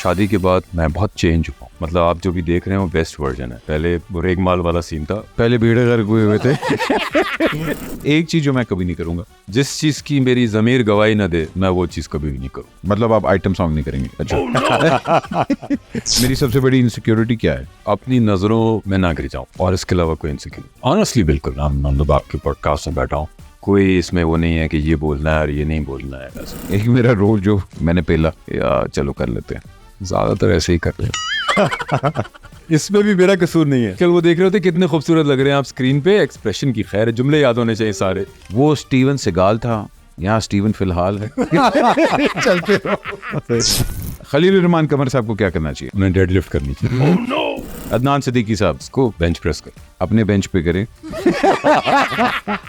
शादी के बाद मैं बहुत चेंज हुआ। मतलब आप जो भी देख रहे हैं वो बेस्ट वर्जन है। पहले वो रेगमाल वाला सीन था, पहले भीड़े घर हुए थे। एक चीज जो मैं कभी नहीं करूंगा, जिस चीज की मेरी जमीर गवाही ना दे मैं वो चीज कभी भी नहीं करूँ। मतलब आप आइटम सॉन्ग नहीं करेंगे? अच्छा। मेरी सबसे बड़ी इनसिक्योरिटी क्या है? अपनी नजरों में ना गिर जाऊं, और इसके अलावा कोई इनसिक्योरिटी ऑनेस्टली बिल्कुल मतलब आपके पॉडकास्ट में बैठा हूँ, कोई इसमें वो नहीं है कि ये बोलना है और ये नहीं बोलना है। ऐसा एक मेरा रोल जो मैंने पेला, या चलो कर लेते हैं, ज्यादातर ऐसे ही कर रहे हैं। इसमें भी मेरा कसूर नहीं है। कल वो देख रहे होते कितने खूबसूरत लग रहे हैं आप स्क्रीन पे, एक्सप्रेशन की खैर है, जुमले याद होने चाहिए सारे। वो स्टीवन सेगाल था, यहाँ स्टीवन फिलहाल है। चलते रहो। खलील रहमान कमर साहब को क्या करना चाहिए? उन्हें डेडलिफ्ट करनी चाहिए। अदनान सिद्दीकी साहब को बेंच प्रेस कर, अपने बेंच पे करें।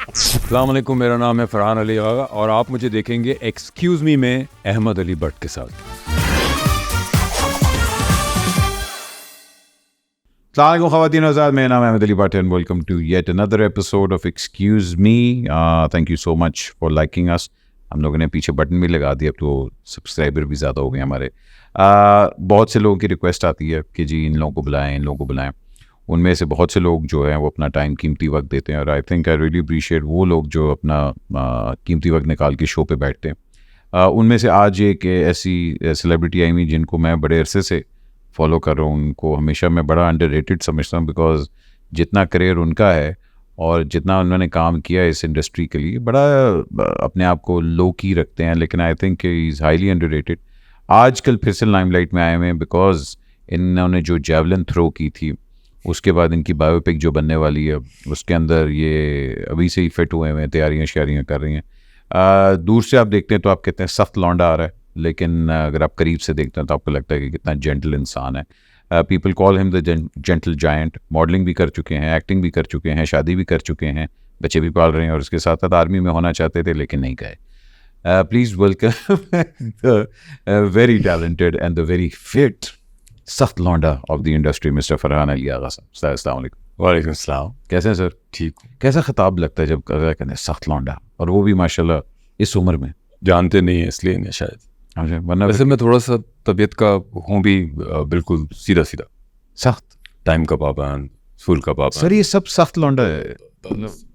अस्सलाम वालेकुम, मेरा नाम है फरहान अली आगा और आप मुझे देखेंगे एक्सक्यूज मी में अहमद अली भट्ट के साथ। अस्सलाम ख़वातीन आज़ाद, मेरा नाम है Ahmed Ali Bhatt and welcome to yet another episode of excuse me. Thank you so much for liking us. हम लोगों ने पीछे बटन भी लगा दिया, अब तो सब्सक्राइबर भी ज़्यादा हो गए हमारे। बहुत से लोगों की रिक्वेस्ट आती है कि जी इन लोगों को बुलाएं, इन लोगों को बुलाएं। उनमें से बहुत से लोग जो हैं वो अपना टाइम कीमती वक्त देते हैं, और I think I really appreciate वो लोग जो अपना कीमती वक्त निकाल के शो पे बैठते हैं। उनमें से आज एक ऐसी सेलिब्रिटी आई हुई जिनको मैं बड़े अरसे से फॉलो कर रहा हूँ। उनको हमेशा मैं बड़ा अंडररेटेड समझता हूँ, बिकॉज जितना करियर उनका है और जितना उन्होंने काम किया है इस इंडस्ट्री के लिए, बड़ा अपने आप को लो की रखते हैं, लेकिन आई think he is highly underrated. आजकल फिर से लाइमलाइट में आए हुए हैं बिकॉज इन्होंने जो जेवलिन थ्रो की थी, उसके बाद इनकी बायोपिक जो बनने वाली है उसके अंदर ये अभी से ही फिट हुए हुए हैं, तैयारियाँ श्यारियाँ कर रही हैं। दूर से आप देखते हैं तो आप कहते हैं सख्त लौंडा आ रहा है, लेकिन अगर आप करीब से देखते हैं तो आपको लगता है कि कितना जेंटल इंसान है। People call him the gentle giant. Modelling भी कर चुके हैं, एक्टिंग भी कर चुके हैं, शादी भी कर चुके हैं, बच्चे भी पाल रहे हैं, और उसके साथ साथ आर्मी में होना चाहते थे लेकिन नहीं गए। Please welcome the very talented and the very fit सख्त लौंडा of the industry, mister Farhan Ali Agha साहब। अस्सलाम वालेकुम। वालेकुम सलाम। कैसे हैं सर? ठीक हूँ। कैसा खिताब लगता है जब कहते हैं सख्त लौंडा, और वो भी माशाल्लाह इस उम्र में? जानते नहीं है इसलिए नहीं शायद। अच्छा, वरना वैसे मैं थोड़ा सा तबीयत का हूँ भी बिल्कुल सीधा सीधा, सख्त टाइम का पाबंद, फूल का पाबंद। सर ये सब सख्त लौंडा है।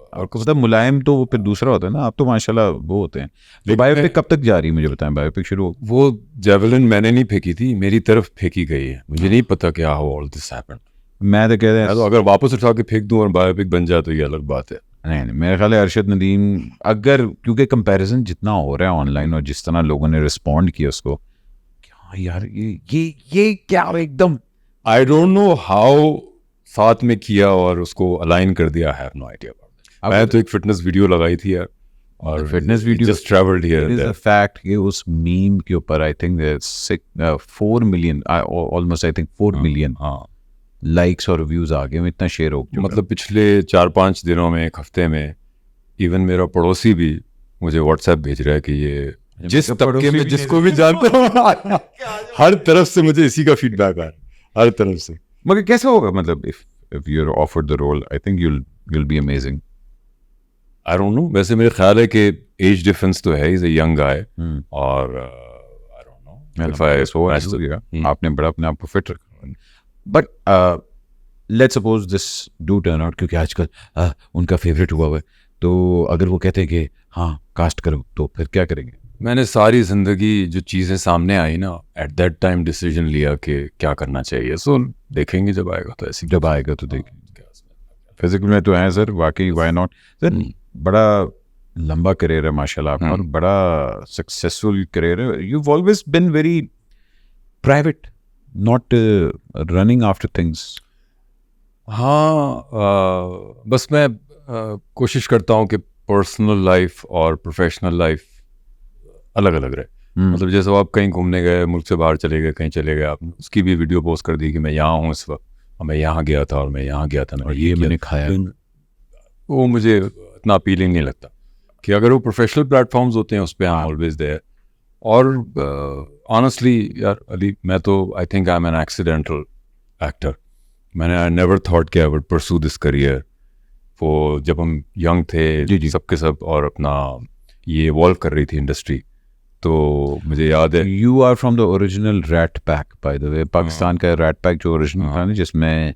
और कुछ मतलब मुलायम तो फिर दूसरा होता है ना, आप तो माशाल्लाह वो होते हैं। तो बायोपिक कब तक जा रही है मुझे बताएं? बायोपिक शुरू हो? वो जेवलिन मैंने नहीं फेंकी थी, मेरी तरफ फेंकी गई है। मुझे नहीं पता क्या हाउ ऑल दिस हैपेंड। मैं तो कह रहा तो अगर वापस उठा के फेंक दूं और बायोपिक बन जाए तो ये अलग बात है। नहीं, मेरे ख्याल है अरशद नदीम, अगर क्योंकि कंपैरिजन जितना हो रहा है ऑनलाइन और जिस तरह लोगों ने रिस्पॉन्ड किया उसको, क्या यार ये क्या एकदम, आई डोंट नो हाउ साथ में किया और उसको अलाइन कर दिया, आई हैव नो आइडिया। मैं तो एक फिटनेस वीडियो लगाई थी यार, और fitness video just travelled here and there. Fact कि उस मीम के ऊपर I think 4 million, almost I think 4 million likes और व्यूज आ गए, इतना शेयर हो गया। मतलब पिछले 4-5 दिनों में, एक हफ्ते में, इवन मेरा पड़ोसी भी मुझे व्हाट्सएप भेज रहा है कि ये जिस तबके में जिसको भी जानते हो हर तरफ से मुझे इसी का फीडबैक आ रहा है, हर तरफ से। मगर कैसा होगा, मतलब if you're offered the role, I think you'll be amazing. I don't know, वैसे मेरे ख्याल है कि एज डिफरेंस तो है, इज अ यंग गाय, और I don't know if I match the- आपने बड़ा अपने आप को फिट रखा। But let's suppose this do turn out, क्योंकि आजकल उनका फेवरेट हुआ है, तो अगर वो कहते हैं कि हाँ कास्ट करो, तो फिर क्या करेंगे? मैंने सारी जिंदगी जो चीज़ें सामने आई ना, एट दैट टाइम डिसीजन लिया कि क्या करना चाहिए। सो देखेंगे जब आएगा, तो ऐसी जब आएगा तो देखेंगे। फिजिकल में तो है सर, वाकई, वाई नॉट सर। बड़ा लंबा करियर है माशाल्लाह आपका, और बड़ा सक्सेसफुल करियर है। You always been very private, not running after things. हाँ, बस मैं कोशिश करता हूँ कि पर्सनल लाइफ और प्रोफेशनल लाइफ अलग अलग रहे। मतलब जैसे आप कहीं घूमने गए, मुल्क से बाहर चले गए, कहीं चले गए, आपने उसकी भी वीडियो पोस्ट कर दी कि मैं यहाँ हूँ इस वक्त, और मैं यहाँ गया था, और मैं यहाँ गया था, और ये मैंने खाया। वो मुझे इतना अपीलिंग नहीं लगता। कि अगर वो प्रोफेशनल प्लेटफॉर्म्स होते हैं उस पर आई एम ऑलवेज देयर। और ऑनेस्टली यार अली, मैं तो I think I am an accidental actor. मैंने आई नेवर थॉट कि I would pursue this career. वो जब हम यंग थे, जी। सबके सब, और अपना ये इवॉल्व कर रही थी इंडस्ट्री, तो मुझे याद है you are from the original rat pack by the way, Pakistan का रैट पैक जो ओरिजिनल था ना, जिसमें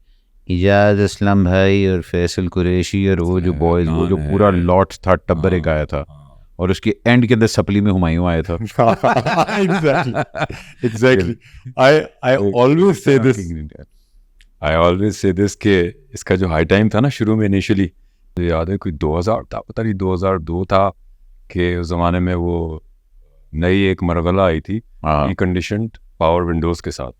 इजाज असलम भाई और फैसल कुरैशी और वो जो बॉयज, वो जो पूरा लॉट था, टब्बर एक आया था, और उसके एंड के अंदर सपली में हुमायूं आया था. Exactly I always say this के इसका जो हाई टाइम था ना शुरू में इनिशियली, मुझे याद है कोई 2000 था, पता नहीं 2002 था, कि उस ज़माने में वो नई एक मरगला आई थी कंडीशनड पावर विंडोज़ के साथ.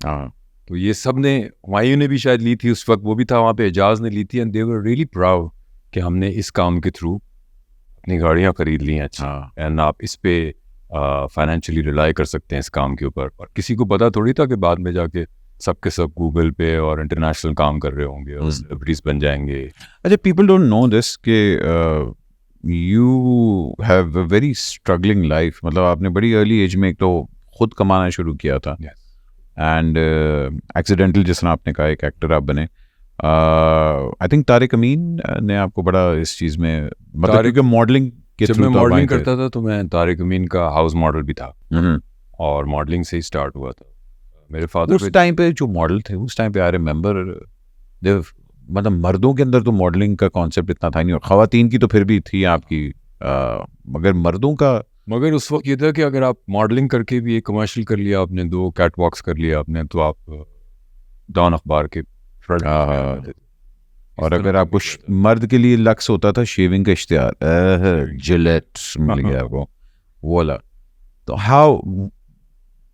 तो ये सब ने, हुमायूं ने भी शायद ली थी उस वक्त, वो भी था वहाँ पे, एजाज ने ली थी, and they were really proud कि हमने इस काम के थ्रू अपनी गाड़ियाँ खरीद ली हैं. अच्छा, एंड आप इस पे फाइनेंशियली रिलाई कर सकते हैं इस काम के ऊपर. और किसी को पता थोड़ी था कि बाद में जाके सबके सब गूगल पे और इंटरनेशनल काम कर रहे होंगे और सेलिब्रिटीज बन जाएंगे. अच्छा, पीपल डोंट नो दिस कि you have a very struggling life. मतलब आपने बड़ी अर्ली एज में एक तो खुद कमाना शुरू किया था, एंड एक्सीडेंटल, जिस तरह आपने कहा, एक एक्टर आप बने. आई थिंक तारिक अमीन ने आपको बड़ा इस चीज़ में, मतलब क्योंकि मॉडलिंग के जब मैं मॉडलिंग करता था तो मैं तारिक अमीन का हाउस मॉडल भी था, और मॉडलिंग से ही स्टार्ट हुआ था. मेरे फादर उस टाइम पे जो मॉडल थे, उस टाइम पे आई रिमेंबर, मतलब मर्दों के अंदर तो मॉडलिंग का कॉन्सेप्ट इतना था नहीं, और ख़वातीन की तो फिर भी थी आपकी, मगर मर्दों का, मगर उस वक्त ये था कि अगर आप मॉडलिंग करके भी एक कमर्शियल कर लिया आपने, 2 कैट वॉक्स कर लिया आपने, तो आप डॉन अखबार के फ्रंट. और अगर आपको मर्द के लिए लक्स होता था शेविंग का इश्तिहार, जिलेट मिल गया आपको, वो वाला. तो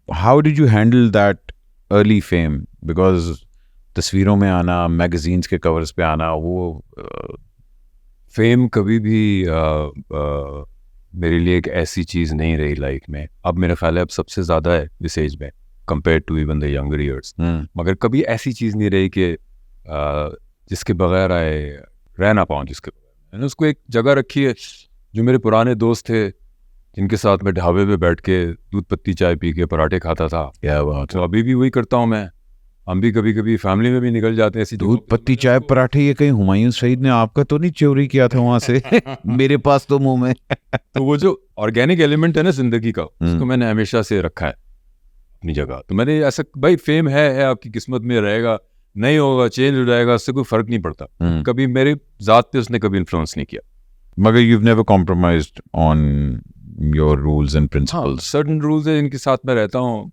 how did you handle that early fame? Because तस्वीरों में आना, मैगजीन्स के कवर्स पे आना, वो फेम कभी भी मेरे लिए एक ऐसी चीज़ नहीं रही लाइफ में. अब मेरा ख्याल है अब सबसे ज़्यादा है इस एज में compare to even the younger years. मगर कभी ऐसी चीज़ नहीं रही कि जिसके बगैर आए रह ना पाऊँ. जिसके बगैर मैंने उसको एक जगह रखी है. जो मेरे पुराने दोस्त थे जिनके साथ मैं ढाबे पे बैठ के दूध पत्ती चाय पी के पराठे खाता था, क्या बात, तो अभी भी वही करता हूँ मैं. हम भी कभी कभी फैमिली में भी निकल जाते हैं ऐसी दूध पत्ती चाय पराठे. ये कहीं हुमायूं शहीद ने आपका तो नहीं चोरी किया था वहां से? मेरे पास तो मुंह में. तो वो जो ऑर्गेनिक एलिमेंट है ना जिंदगी का, उसको मैंने हमेशा से रखा है अपनी जगह. तो मैंने ऐसा, भाई फेम है आपकी किस्मत में, रहेगा, नहीं होगा, चेंज हो जाएगा, उससे कोई फर्क नहीं पड़ता. कभी मेरे जात पे उसने कभी इन्फ्लुएंस नहीं किया. मगर you've never compromised on your rules and principles. Certain rules है इनके साथ मैं रहता हूँ.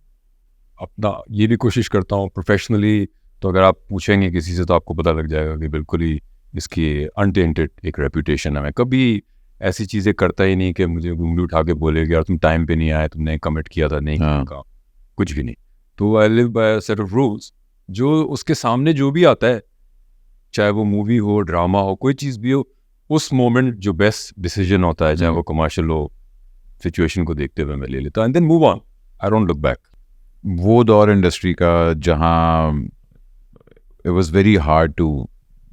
अपना ये भी कोशिश करता हूँ प्रोफेशनली, तो अगर आप पूछेंगे किसी से तो आपको पता लग जाएगा कि बिल्कुल ही इसकी अनटेंटेड एक रेपुटेशन है. मैं कभी ऐसी चीज़ें करता ही नहीं कि मुझे उंगली उठा के बोले कि यार तुम टाइम पे नहीं आए, तुमने कमिट किया था, नहीं किया, कुछ भी नहीं. तो I live by a set of rules. जो उसके सामने जो भी आता है, चाहे वो मूवी हो, ड्रामा हो, कोई चीज़ भी हो, उस मोमेंट जो बेस्ट डिसीजन होता है, चाहे वो कमर्शियल हो, सिचुएशन को देखते हुए मैं ले लेता हूँ, and then move on. I don't look back. वो दौर इंडस्ट्री का जहाँ it was very hard to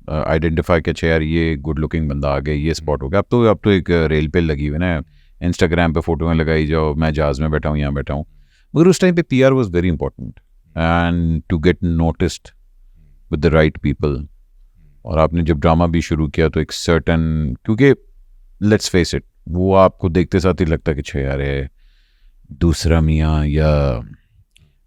identify कि अच्छा यार ये गुड लुकिंग बंदा आ गया, ये स्पॉट हो गया. अब तो एक रेल पे लगी हुई ना, इंस्टाग्राम पे फोटोएं लगाई जाओ, मैं जहाज में बैठा हूँ, यहाँ बैठा हूँ. मगर उस टाइम पे PR was very important, and to get noticed with the right people. और आपने जब ड्रामा भी शुरू किया तो एक सर्टन, क्योंकि लेट्स फेस इट, वो आपको देखते साथ ही लगता कि अच्छा यार है दूसरा मियाँ या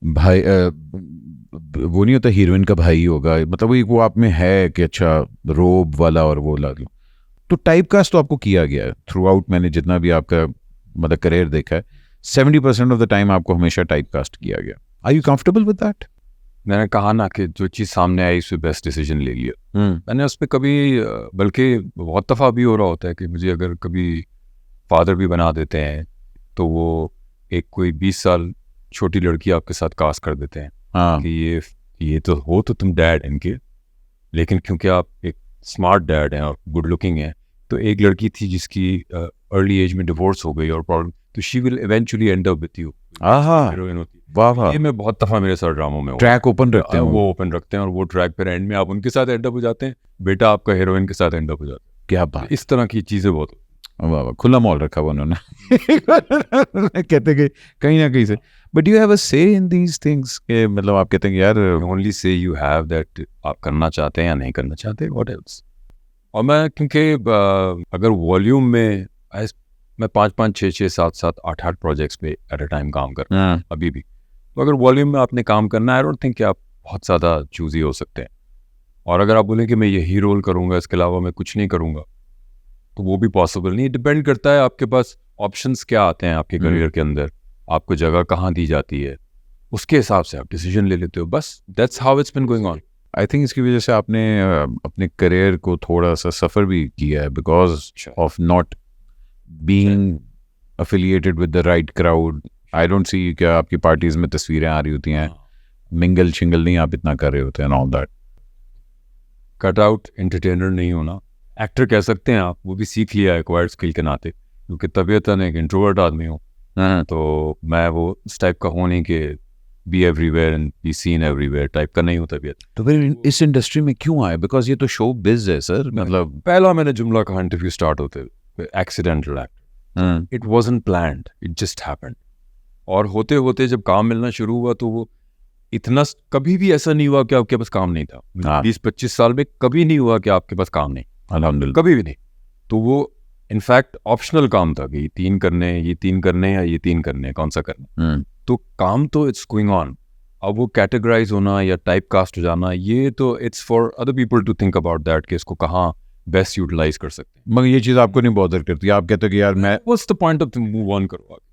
भाई, वो नहीं होता हीरोइन का भाई होगा, मतलब वो आप में है कि अच्छा रोब वाला और वो ला लो. तो टाइप कास्ट तो आपको किया गया है थ्रू आउट. मैंने जितना भी आपका मतलब करियर देखा है, 70% ऑफ द टाइम आपको हमेशा टाइप कास्ट किया गया. Are you comfortable with that? मैंने कहा ना कि जो चीज़ सामने आई उसमें बेस्ट डिसीजन ले लिया. मैंने उस पर कभी, बल्कि बहुत दफ़ा भी हो रहा होता है कि मुझे अगर कभी फादर भी बना देते हैं तो वो एक कोई 20 साल छोटी लड़की आपके साथ कास्ट कर देते हैं. कि ये तो हो तो तुम डैड इनके, लेकिन क्योंकि आप एक स्मार्ट डैड हैं और गुड लुकिंग हैं, तो एक लड़की थी जिसकी अर्ली एज में डिवोर्स हो गई और प्रॉब्लम, तो she will eventually and up with you. Heroine होती है. वाह, ये मैं बहुत दफ़ा मेरे साथ ड्रामों में ट्रैक ओपन रखते हैं, वो ओपन रखते हैं, और वो ट्रैक पर एंड में आप उनके साथ एंड अप हो जाते हैं, बेटा आपका हीरोइन के साथ एंड अप हो जाता है. क्या बात, इस तरह की चीज़ें बहुत. वाह, खुला मॉल रखा हुआ उन्होंने. कहते कि कहीं ना कहीं से. बट यू हैव अ से इन दीज थिंग्स, के मतलब आप कहते हैं कि यार only say you have that, आप करना चाहते हैं या नहीं करना चाहते, व्हाट एल्स. और मैं क्योंकि अगर वॉल्यूम में मैं 5-5, 6-6, 7-7, 8-8 प्रोजेक्ट्स पे एट अ टाइम काम कर रहा हूँ अभी भी। तो अगर वॉल्यूम में आपने काम करना है, आई डोंट थिंक कि आप बहुत ज़्यादा चूज़ी हो सकते हैं। और अगर आप बोलें कि मैं यही रोल करूँगा, इसके अलावा मैं कुछ नहीं करूँगा, तो वो भी पॉसिबल नहीं। डिपेंड करता है आपके पास ऑप्शंस क्या आते हैं आपके करियर के अंदर, आपको जगह कहाँ दी जाती है, उसके हिसाब से आप डिसीजन ले लेते हो। बस that's how it's been going on. I think इसकी वजह से आपने अपने करियर को थोड़ा सा सफ़र भी किया है because of not being affiliated with the right crowd. I don't see क्या आपकी पार्टीज में तस्वीरें आ रही होती हैं, मिंगल शिंगल नहीं आप इतना कर रहे होते हैं, all that. Cut out entertainer नहीं होना, एक्टर कह सकते हैं आप, वो भी सीख लिया है एक्वायर्ड स्किल के नाते, क्योंकि तबीयतन एक इंट्रोवर्ट आदमी हूँ, तो मैं वो इस टाइप का हूँ नहीं कि be everywhere and be seen everywhere type का नहीं हूँ तबीयत। तो फिर इस इंडस्ट्री में क्यों आए? बिकॉज ये तो शो बिज है सर, मतलब पहला मैंने जुमला कहा इंटरव्यू स्टार्ट होते हुए, accidental act, it wasn't planned, it just happened. और होते होते जब काम मिलना शुरू हुआ तो वो इतना, कभी भी ऐसा नहीं हुआ कि आपके पास काम नहीं था। 20-25 साल में कभी नहीं हुआ कि आपके पास काम नहीं, अल्हम्दुलिल्लाह, कभी भी नहीं। तो वो इनफैक्ट ऑप्शनल काम था कि ये 3 करने हैं, ये 3 करने हैं या ये 3 करने हैं, कौन सा करना। तो काम तो इट्स गोइंग ऑन। अब वो कैटेगराइज होना या टाइप कास्ट हो जाना, ये तो it's for other people to think about that कि इसको कहाँ बेस्ट यूटिलाइज कर सकते हैं। मगर ये चीज़ आपको नहीं बॉदर करती? आप कहते हो कि यार मैं what's the point of move on करो आगे,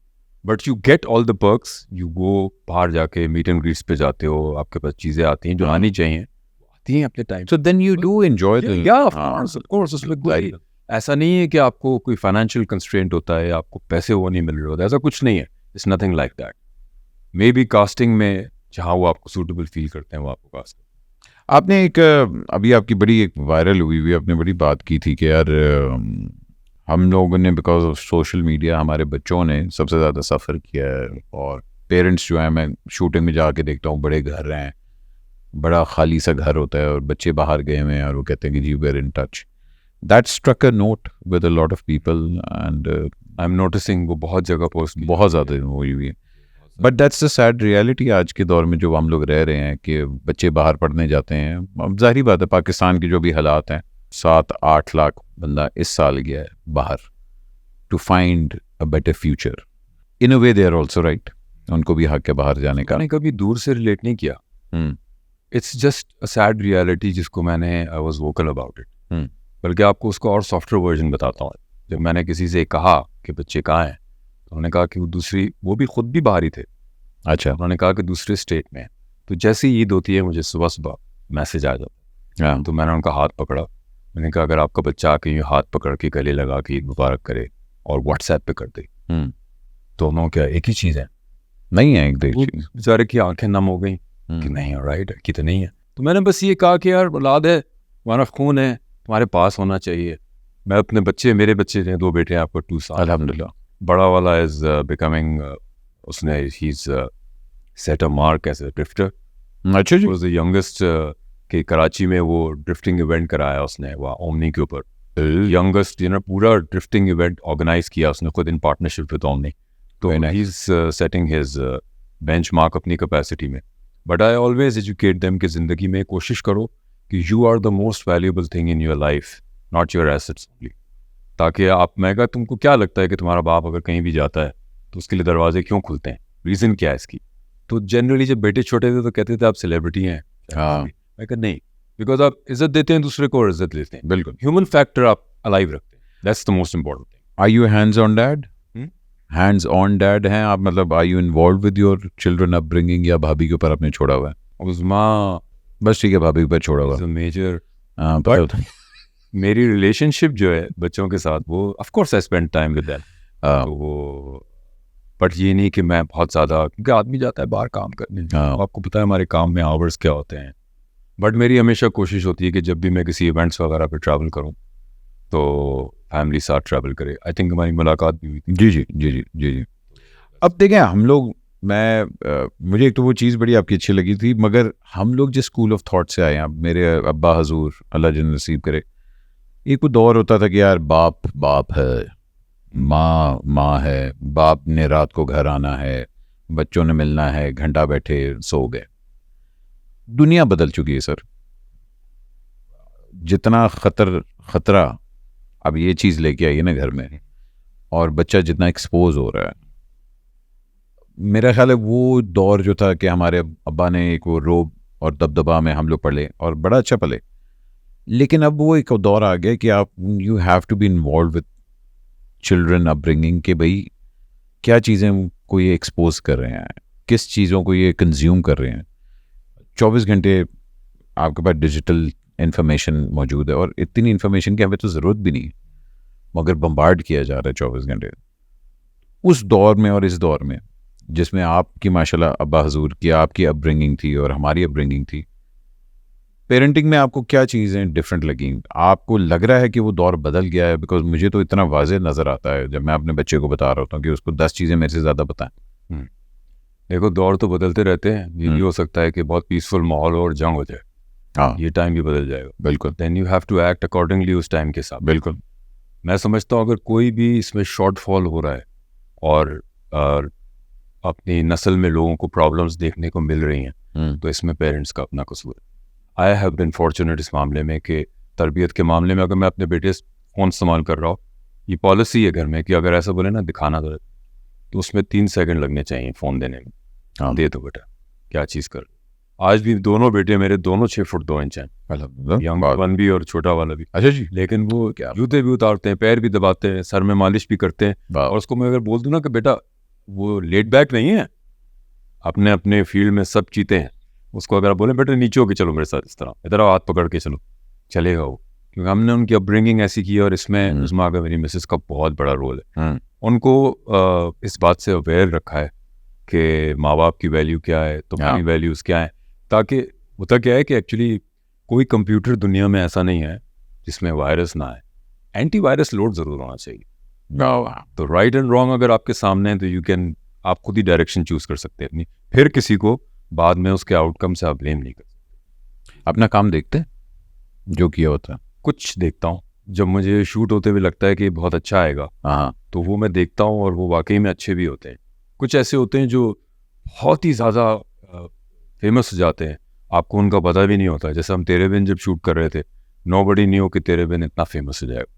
but you get all the perks, you go, बाहर जाके मीट एंड ग्रीट्स पे जाते हो, आपके पास चीज़ें आती हैं जो आनी चाहिए, आती हैं अपने time. so then you do enjoy the of course उसमें कोई ऐसा नहीं है कि आपको कोई फाइनेंशियल कंस्ट्रेंट होता है, आपको पैसे वो नहीं मिल रहे होते, ऐसा कुछ नहीं है। It's nothing like that. May be casting में जहाँ वो आपको सूटेबल फील करते हैं वो आपको कास्ट। आपने एक अभी आपकी बड़ी एक वायरल हुई आपने बड़ी बात की थी कि यार हम लोगों ने बिकॉज ऑफ सोशल मीडिया हमारे बच्चों ने सबसे ज़्यादा सफ़र किया है, और पेरेंट्स जो हैं, मैं शूटिंग में जाके देखता हूँ बड़े घर हैं, बड़ा खाली सा घर होता है और बच्चे बाहर गए हुए हैं और वो कहते हैं कि जी we are in touch. That struck a note with a lot of people and I am noticing वो बहुत जगह पोस्ट बहुत ज़्यादा हुई हुई है। But that's the sad reality आज के दौर में जो हम लोग रह रहे हैं कि बच्चे बाहर पढ़ने जाते हैं। अब जाहिर बात है पाकिस्तान के जो भी हालात हैं, 7-8 लाख बंदा इस साल गया है बाहर to find a better future. In a way they are also right, उनको भी हक है बाहर जाने का। मैंने कभी दूर से रिलेट नहीं किया, it's just a sad reality जिसको मैंने I was vocal about it. बल्कि आपको उसका और सॉफ्टवेयर वर्जन बताता हूँ। जब मैंने किसी से कहा कि बच्चे कहाँ हैं, तो उन्होंने कहा कि वो भी खुद भी बाहर ही थे। अच्छा, उन्होंने कहा कि दूसरे स्टेट में। तो जैसे ही ईद होती है मुझे सुबह सुबह मैसेज आ जाता है, तो मैंने उनका हाथ पकड़ा, मैंने कहा अगर आपका बच्चा आके यूँ हाथ पकड़ के गले लगा के ईद मुबारक करे और व्हाट्सएप पे कर दे, दोनों क्या एक ही चीज़ है? नहीं है, एक बेचारे की आंखें नम हो गई कि नहीं राइट कि तो नहीं है। तो मैंने बस ये कहा कि यार औलाद है, तुम्हारा खून है, तुम्हारे पास होना चाहिए। मैं अपने बच्चे, मेरे बच्चे हैं, 2 बेटे हैं, आपको 2 साल, अल्हम्दुलिल्लाह। बड़ा वाला इज बिकमिंग, उसने ही is set a mark as a drifter. अच्छा जी, वाज द यंगेस्ट कि कराची में वो ड्रिफ्टिंग इवेंट कराया उसने वहाँ ओमनी के ऊपर, यंगेस्ट पूरा ड्रिफ्टिंग इवेंट ऑर्गेनाइज किया उसने खुद इन पार्टनरशिप विद ओमनी। तो he is setting his benchmark अपनी कैपेसिटी में। But I always educate them कि ज़िंदगी में कोशिश करो कि you are the most valuable thing in your life, not your assets only. ताकि आप, मैं कहा तुमको क्या लगता है कि तुम्हारा बाप अगर कहीं भी जाता है तो उसके लिए दरवाजे क्यों खुलते हैं, रीज़न क्या है इसकी? तो जनरली जब बेटे छोटे थे तो कहते थे आप सेलिब्रिटी हैं। हाँ, मैं कहा नहीं, बिकॉज आप इज्जत देते हैं दूसरे को और इज्जत लेते हैं, बिल्कुल। ह्यूमन फैक्टर आप अलाइव रखते हैं, that's the most important thing. Are you hands on dad? Hands on dad हैं आप? मतलब are you involve with your children upbringing, या भाभी के ऊपर आपने छोड़ा हुआ है? उस्मा बस ठीक है, भाभी के ऊपर छोड़ा हुआ। मेजर बट मेरी रिलेशनशिप जो है बच्चों के साथ, वो of course I spend time with them, वो बट ये नहीं कि मैं बहुत ज़्यादा, क्योंकि आदमी जाता है बाहर काम करने, आपको पता है हमारे काम में आवर्स क्या होते हैं। बट मेरी हमेशा कोशिश होती है कि जब भी मैं किसी इवेंट्स वगैरह पे ट्रैवल करूं तो फैमिली साथ ट्रैवल करे। आई थिंक हमारी मुलाकात भी हुई थी। जी जी जी जी जी जी। अब देखें हम लोग, मुझे एक तो वो चीज़ बड़ी आपकी अच्छी लगी थी, मगर हम लोग जिस स्कूल ऑफ थॉट से आए हैं, मेरे अब्बा हजूर अल्लाह जन्नत नसीब करे, एक वो दौर होता था कि यार बाप बाप है, माँ माँ है, बाप ने रात को घर आना है, बच्चों ने मिलना है, घंटा बैठे सो गए। दुनिया बदल चुकी है सर। जितना खतरा अब ये चीज़ लेके आई है ना घर में, और बच्चा जितना एक्सपोज हो रहा है, मेरा ख्याल है वो दौर जो था कि हमारे अब्बा ने एक वो रोब और दबदबा में हम लोग पले और बड़ा अच्छा पले, लेकिन अब वो एक दौर आ गया कि आप you have to be involve with children upbringing कि भाई क्या चीज़ें को ये एक्सपोज कर रहे हैं, किस चीज़ों को ये कंज्यूम कर रहे हैं। 24 घंटे आपके पास डिजिटल इन्फॉर्मेशन मौजूद है और इतनी इन्फॉर्मेशन की हमें तो ज़रूरत भी नहीं, मगर बम्बार्ड किया जा रहा है 24 घंटे। उस दौर में और इस दौर में जिसमें आपकी माशाल्लाह अब्बा हजूर की आपकी अपब्रिंगिंग थी और हमारी अपब्रिंगिंग थी, पेरेंटिंग में आपको क्या चीज़ें डिफरेंट लगी? आपको लग रहा है कि वो दौर बदल गया है? बिकॉज मुझे तो इतना वाज़ेह नज़र आता है जब मैं अपने बच्चे को बता रहा होता हूँ कि उसको 10 चीज़ें मेरे से ज़्यादा बताएं। देखो, दौर तो बदलते रहते हैं। ये भी हो सकता है कि बहुत पीसफुल माहौल और जंग हो जाए, हाँ ये टाइम भी बदल जाएगा। बिल्कुल then you have to act accordingly उस टाइम के साथ। बिल्कुल। मैं समझता हूँ अगर कोई भी इसमें शॉर्टफॉल हो रहा है और अपनी नस्ल में लोगों को प्रॉब्लम्स देखने को मिल रही हैं, तो इसमें पेरेंट्स का अपना कसूर है। आई हैव बिन फॉर्चुनेट इस मामले में कि तरबियत के मामले में अगर मैं अपने बेटे से फ़ोन इस्तेमाल कर रहा हूँ, ये पॉलिसी है घर में कि अगर ऐसा बोले ना दिखाना तो उसमें 3 सेकंड लगने चाहिए फ़ोन देने में। हाँ। दे दो बेटा, क्या चीज़ कर। आज भी दोनों बेटे मेरे दोनों 6 फुट 2 इंच हैं, यंग वन भी और छोटा वाला भी। अच्छा जी। लेकिन वो क्या जूते भी उतारते हैं, पैर भी दबाते हैं, सर में मालिश भी करते हैं। और उसको मैं अगर बोल दूँ ना कि बेटा वो लेट बैक नहीं है, अपने अपने फील्ड में सब चीते हैं, उसको अगर आप बोले बेटा नीचे होके चलो मेरे साथ, इस तरह इधर हाथ पकड़ के चलो, चलेगा वो। क्योंकि हमने उनकी अपब्रिंगिंग ऐसी की है और इसमें उस्मा का मेरी मिसेस का बहुत बड़ा रोल है। उनको इस बात से अवेयर रखा है कि माँ बाप की वैल्यू क्या है, तुम्हारी वैल्यूज़ क्या है, ताकि होता क्या है कि एक्चुअली कोई कंप्यूटर दुनिया में ऐसा नहीं है जिसमें वायरस ना आए। एंटी वायरस लोड ज़रूर होना चाहिए। तो राइट एंड रॉन्ग अगर आपके सामने है तो यू कैन, आप खुद ही डायरेक्शन चूज़ कर सकते हैं अपनी, फिर किसी को बाद में उसके आउटकम से आप ब्लेम नहीं कर सकते। अपना काम देखते हैं जो किया होता है? कुछ देखता हूँ, जब मुझे शूट होते हुए लगता है कि बहुत अच्छा आएगा, हाँ तो वो मैं देखता हूँ और वो वाकई में अच्छे भी होते हैं। कुछ ऐसे होते हैं जो बहुत ही ज़्यादा फेमस हो जाते हैं, आपको उनका पता भी नहीं होता। जैसे हम तेरे बिन जब शूट कर रहे थे, नोबडी न्यू कि तेरे बिन इतना फेमस हो जाएगा।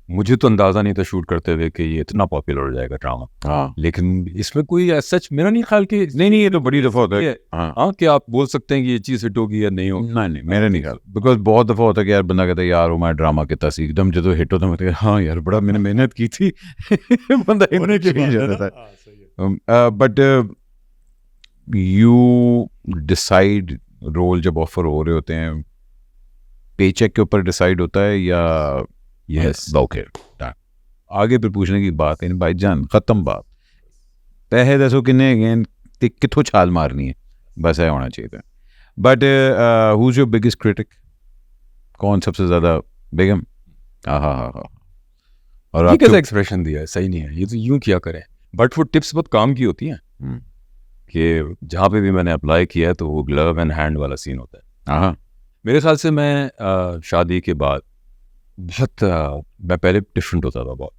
मुझे तो अंदाज़ा नहीं था शूट करते हुए कि ये इतना पॉपुलर हो जाएगा ड्रामा। हाँ। लेकिन इसमें कोई सच मेरा नहीं ख्याल कि नहीं ये तो बड़ी दफ़ा होता है। हाँ कि आप बोल सकते हैं कि ये चीज़ हिट होगी या नहीं होगी। नहीं मेरा नहीं ख्याल, बिकॉज बहुत दफ़ा होता है कि यार बंदा कहता है यार हमारा ड्रामा कितना सी, एकदम जो हिट होता है हाँ यार बड़ा मैंने मेहनत की थी बंदा चेंज होता था। बट यू डिसाइड रोल जब ऑफर हो रहे होते हैं पे चेक के ऊपर डिसाइड होता है या यस ओके आगे फिर पूछने की बात है भाईजान, ख़त्म बात। पैसे दसो किन्ने गए ते कित्थों छाल मारनी है, बस ऐ होना चाहिए था। But who is your biggest critic? कौन सबसे ज़्यादा? बेगम? हाँ। और ये कैसा एक्सप्रेशन दिया है, सही नहीं है ये, तो यूं किया करें। बट वो टिप्स बहुत काम की होती हैं कि जहाँ पे भी मैंने अप्लाई किया है तो वो ग्लव एंड हैंड वाला सीन होता है। हाँ मेरे ख्याल से मैं शादी के बाद बहुत मैं पहले डिफरेंट होता था बहुत।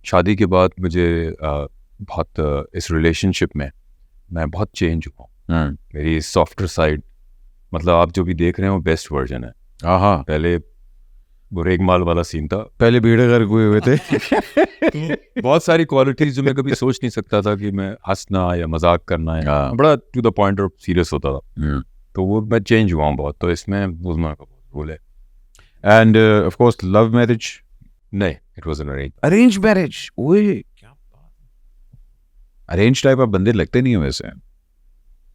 शादी के बाद मुझे बहुत इस रिलेशनशिप में मैं बहुत चेंज हुआ। मेरी सॉफ्टर साइड, मतलब आप जो भी देख रहे हैं वो बेस्ट वर्जन है। हाँ पहले वो रेगमाल वाला सीन था, पहले भीड़े घर हुए थे बहुत सारी क्वालिटीज जो मैं कभी सोच नहीं सकता था कि मैं हंसना या मजाक करना है, बड़ा to the point of serious होता था। तो वो मैं चेंज हुआ हूँ बहुत, तो इसमें उस्मा का रोल है। And of course love marriage? नहीं, it was an arrange marriage. ओए क्या बात, अरेंज टाइप आप बंदे लगते नहीं हो वैसे।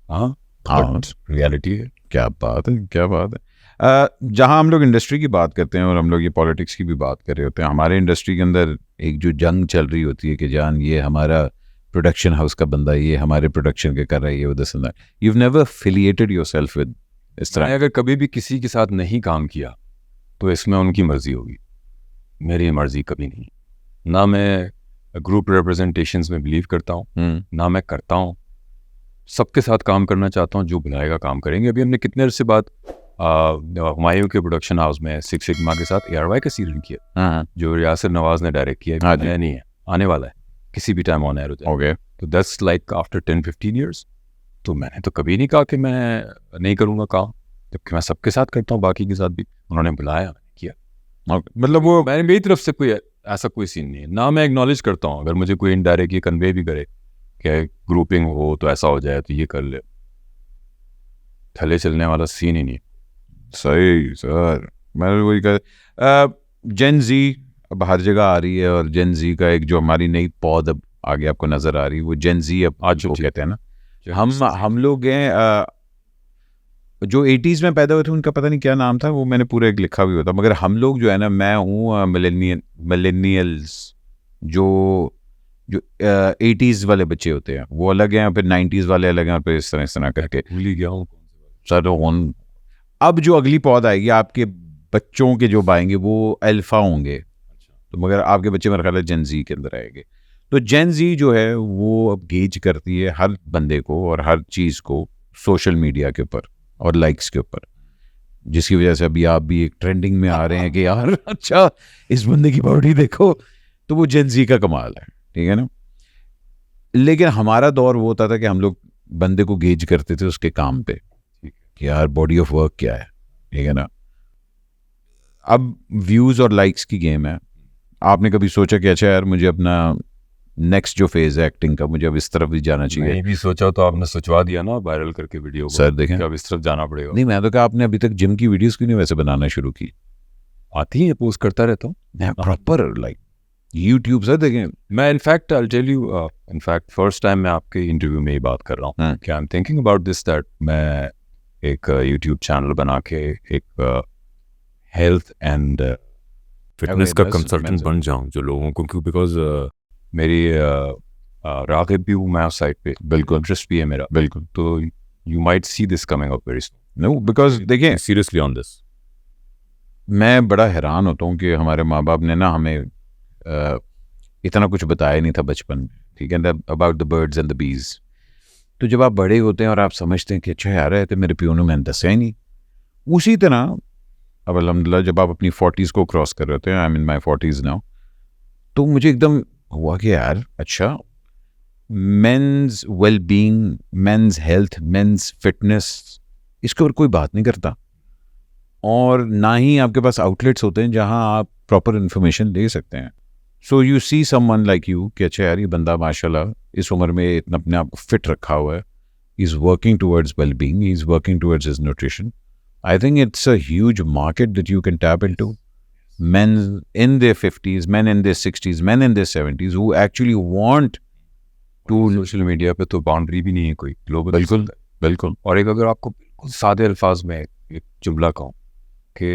हाँ रियलिटी है। क्या बात है, क्या बात है। जहाँ हम लोग इंडस्ट्री की बात करते हैं और हम लोग ये पॉलिटिक्स की भी बात कर रहे होते हैं, हमारे इंडस्ट्री के अंदर एक जो जंग चल रही होती है कि जान ये हमारा प्रोडक्शन हाउस का बंदा, ये हमारे प्रोडक्शन के कर रहा है, ये this and that. You have never affiliated yourself with इस तरह? अगर कभी भी किसी के साथ नहीं काम किया तो इसमें उनकी मर्जी होगी, मेरी मर्जी कभी नहीं। ना मैं ग्रुप रिप्रेजेंटेशंस में बिलीव करता हूँ, ना मैं करता हूँ। सबके साथ काम करना चाहता हूँ, जो बुलाएगा काम करेंगे। अभी हमने कितने अरसे बाद हुमायूं के प्रोडक्शन हाउस में सिक्स सिग्मा के साथ ARY का सीरियल किया, जो यासिर नवाज ने डायरेक्ट किया। नहीं है, आने वाला है, किसी भी टाइम ऑन एयर हो जाए। तो दैट्स लाइक आफ्टर 10-15 years। तो मैंने तो कभी नहीं कहा कि मैं नहीं करूँगा काम, जबकि मैं सबके साथ करता हूँ, बाकी के साथ भी। उन्होंने बुलाया, मैंने किया। मतलब वो मैंने मेरी तरफ से कोई ऐसा कोई सीन नहीं है ना। मैं एक्नॉलेज करता हूँ अगर मुझे कोई इनडायरेक्टली कन्वे भी करे कि ग्रुपिंग हो तो ऐसा हो जाए तो ये कर ले, थले चलने वाला सीन ही नहीं। सही सर, मैं वही कह, जेन जी अब हर जगह आ रही है, और जेन जी का एक जो हमारी नई पौध अब आगे आपको नजर आ रही है, वो जेन जी अब आज कहते हैं ना। हम लोग हैं जो 80s में पैदा हुए थे, उनका पता नहीं क्या नाम था, वो मैंने पूरा एक लिखा भी होता, मगर हम लोग जो है ना, मैं हूँ मिलेनियल्स, जो जो 80s वाले बच्चे होते हैं वो अलग हैं, फिर 90s वाले अलग हैं, फिर इस तरह करके भूल ही गया हूँ। सर अब जो अगली पौध आएगी आपके बच्चों के जो आएंगे वो अल्फा होंगे, तो मगर आपके बच्चे मेरा ख्याल है जेन जी के अंदर आएंगे। तो जेन जी जो है वो अब गेज करती है हर बंदे को और हर चीज़ को सोशल मीडिया के ऊपर और लाइक्स के ऊपर, जिसकी वजह से अभी आप भी एक ट्रेंडिंग में आ रहे हैं कि यार अच्छा इस बंदे की बॉडी देखो, तो वो जेन जी का कमाल है, ठीक है ना। लेकिन हमारा दौर वो होता था कि हम लोग बंदे को गेज करते थे उसके काम पे कि यार बॉडी ऑफ वर्क क्या है, ठीक है ना। अब व्यूज़ और लाइक्स की गेम है। आपने कभी सोचा कि अच्छा यार मुझे अपना नेक्स्ट जो फेज है एक्टिंग का, मुझे अब इस तरफ भी जाना चाहिए? नहीं भी सोचा तो आपने सोचवा दिया ना वायरल करके वीडियो को। सर देखें, अब इस तरफ जाना पड़ेगा। नहीं मैं तो कहा आपने अभी तक जिम की वीडियोस क्यों नहीं वैसे बनाना शुरू की? आती है, पोस्ट करता रहता हूँ प्रॉपर लाइक यूट्यूब। सर देखें, मैं in fact I tell you, in fact first time मैं आपके इंटरव्यू में ही बात कर रहा हूँ कि I am thinking about this that मैं एक यूट्यूब चैनल बना के एक हेल्थ एंड फिटनेस का कंसल्टेंट बन जाऊँ जो लोगों को, क्यों बिकॉज मेरी रागिब भी हूँ मैं उस साइड पे, बिल्कुल इंटरेस्ट भी है मेरा, बिल्कुल। तो you might see this coming up very soon. No because देखिए सीरियसली ऑन दिस मैं बड़ा हैरान होता हूँ कि हमारे माँ बाप ने ना हमें इतना कुछ बताया नहीं था बचपन में, ठीक है ना, about the birds and the bees. तो जब आप बड़े होते हैं और आप समझते हैं कि अच्छा यार है तो मेरे प्यो ने मैंने दसा ही नहीं, उसी तरह अब अल्हम्दुलिल्लाह जब आप अपनी 40s को क्रॉस कर रहे होते हैं, I am in my 40s now, तो मुझे एकदम हुआ कि यार अच्छा men's well being, men's health, men's fitness, इसके ऊपर कोई बात नहीं करता, और ना ही आपके पास आउटलेट्स होते हैं जहां आप प्रॉपर इन्फॉर्मेशन ले सकते हैं। So you see someone like you कि अच्छा यार ये बंदा माशाल्लाह इस उम्र में इतना अपने आप को फिट रखा हुआ है, is working towards well being, is working towards his nutrition. I think it's a huge market that you can tap into. Men in their 50s, men in their 60s, men in their 70s who actually want to... social media पे तो boundary भी नहीं है कोई, global. बिल्कुल बिल्कुल। और एक अगर आपको बिल्कुल सादे अल्फाज में एक जुमला कहूँ कि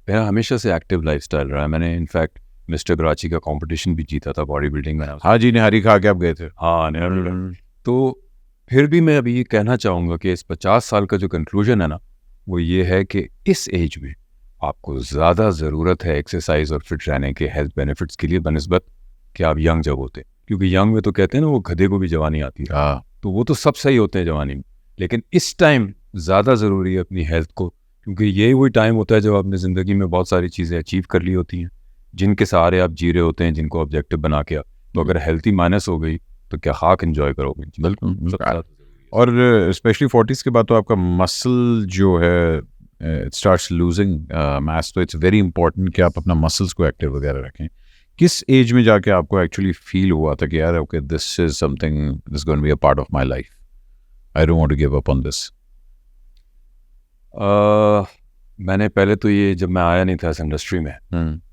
मेरा हमेशा से एक्टिव लाइफस्टाइल रहा है। मैंने इनफैक्ट मिस्टर कराची का कंपटीशन भी जीता था बॉडी बिल्डिंग में। हाँ जी, निहारी खा के आप गए थे। हाँ, तो फिर भी मैं अभी ये कहना चाहूँगा कि इस 50 साल का जो कंक्लूजन है ना, वो ये है कि इस एज में आपको ज़्यादा ज़रूरत है एक्सरसाइज और फिट रहने के हेल्थ बेनिफिट्स के लिए बनिस्बत कि आप यंग जब होते हैं। क्योंकि यंग में तो कहते हैं ना वो गधे को भी जवानी आती है, तो वो तो सब सही होते हैं जवानी में, लेकिन इस टाइम ज़्यादा ज़रूरी है अपनी हेल्थ को, क्योंकि यही वही टाइम होता है जब आपने ज़िंदगी में बहुत सारी चीज़ें अचीव कर ली होती हैं, जिनके सहारे आप जी रहे होते हैं, जिनको ऑब्जेक्टिव बना के। तो अगर हेल्थी माइनस हो गई तो क्या खाक एंजॉय करोगे? बिल्कुल। और स्पेशली 40s के बाद तो आपका मसल जो है इट स्टार्ट्स लूजिंग मास, तो इट्स वेरी इंपॉर्टेंट कि आप अपना मसल्स को एक्टिव वगैरह रखें। किस एज में जाके आपको एक्चुअली फील हुआ था कि यार okay this is something this going to be a part of my life, I don't want to give up on this? मैंने पहले तो ये जब मैं आया नहीं था इस इंडस्ट्री में,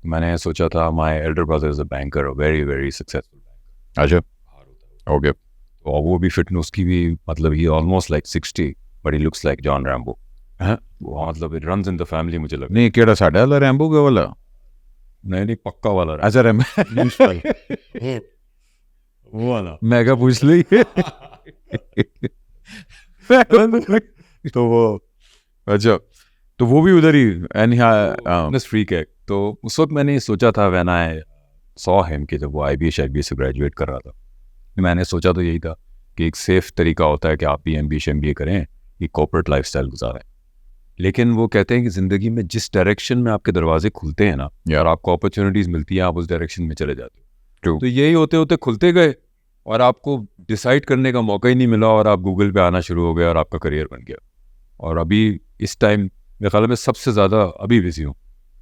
मैंने सोचा था my elder brother is a banker, very very successful banker. अच्छा ओके। और वो भी फिटनेस की भी, मतलब he almost like 60 but he looks like John Rambo. वो मतलब it runs in the family मुझे लगा। नहीं केड़ा साढ़े वाला रैम्बो के वाला? नहीं पक्का वाला। अच्छा रैम्बो वो वाला मैं क्या पूछ ली तो वो अच्छा, तो वो भी उधर ही फिटनेस फ्रीक है। तो उस वक्त मैंने सोचा था व्हेन आई सॉ हिम कि जब वो IBS से ग्रेजुएट कर रहा था, मैंने सोचा तो यही था कि एक सेफ तरीका होता है कि आप भी MBA करें, ये कॉर्पोरेट लाइफस्टाइल गुजारें। लेकिन वो कहते हैं कि ज़िंदगी में जिस डायरेक्शन में आपके दरवाजे खुलते हैं ना यार, आपको अपॉर्चुनिटीज़ मिलती हैं, आप उस डायरेक्शन में चले जाते हो। तो यही होते होते खुलते गए और आपको डिसाइड करने का मौका ही नहीं मिला और आप गूगल पे आना शुरू हो गए और आपका करियर बन गया। और अभी इस टाइम मेरे ख्याल में सबसे ज़्यादा अभी बिजी हूँ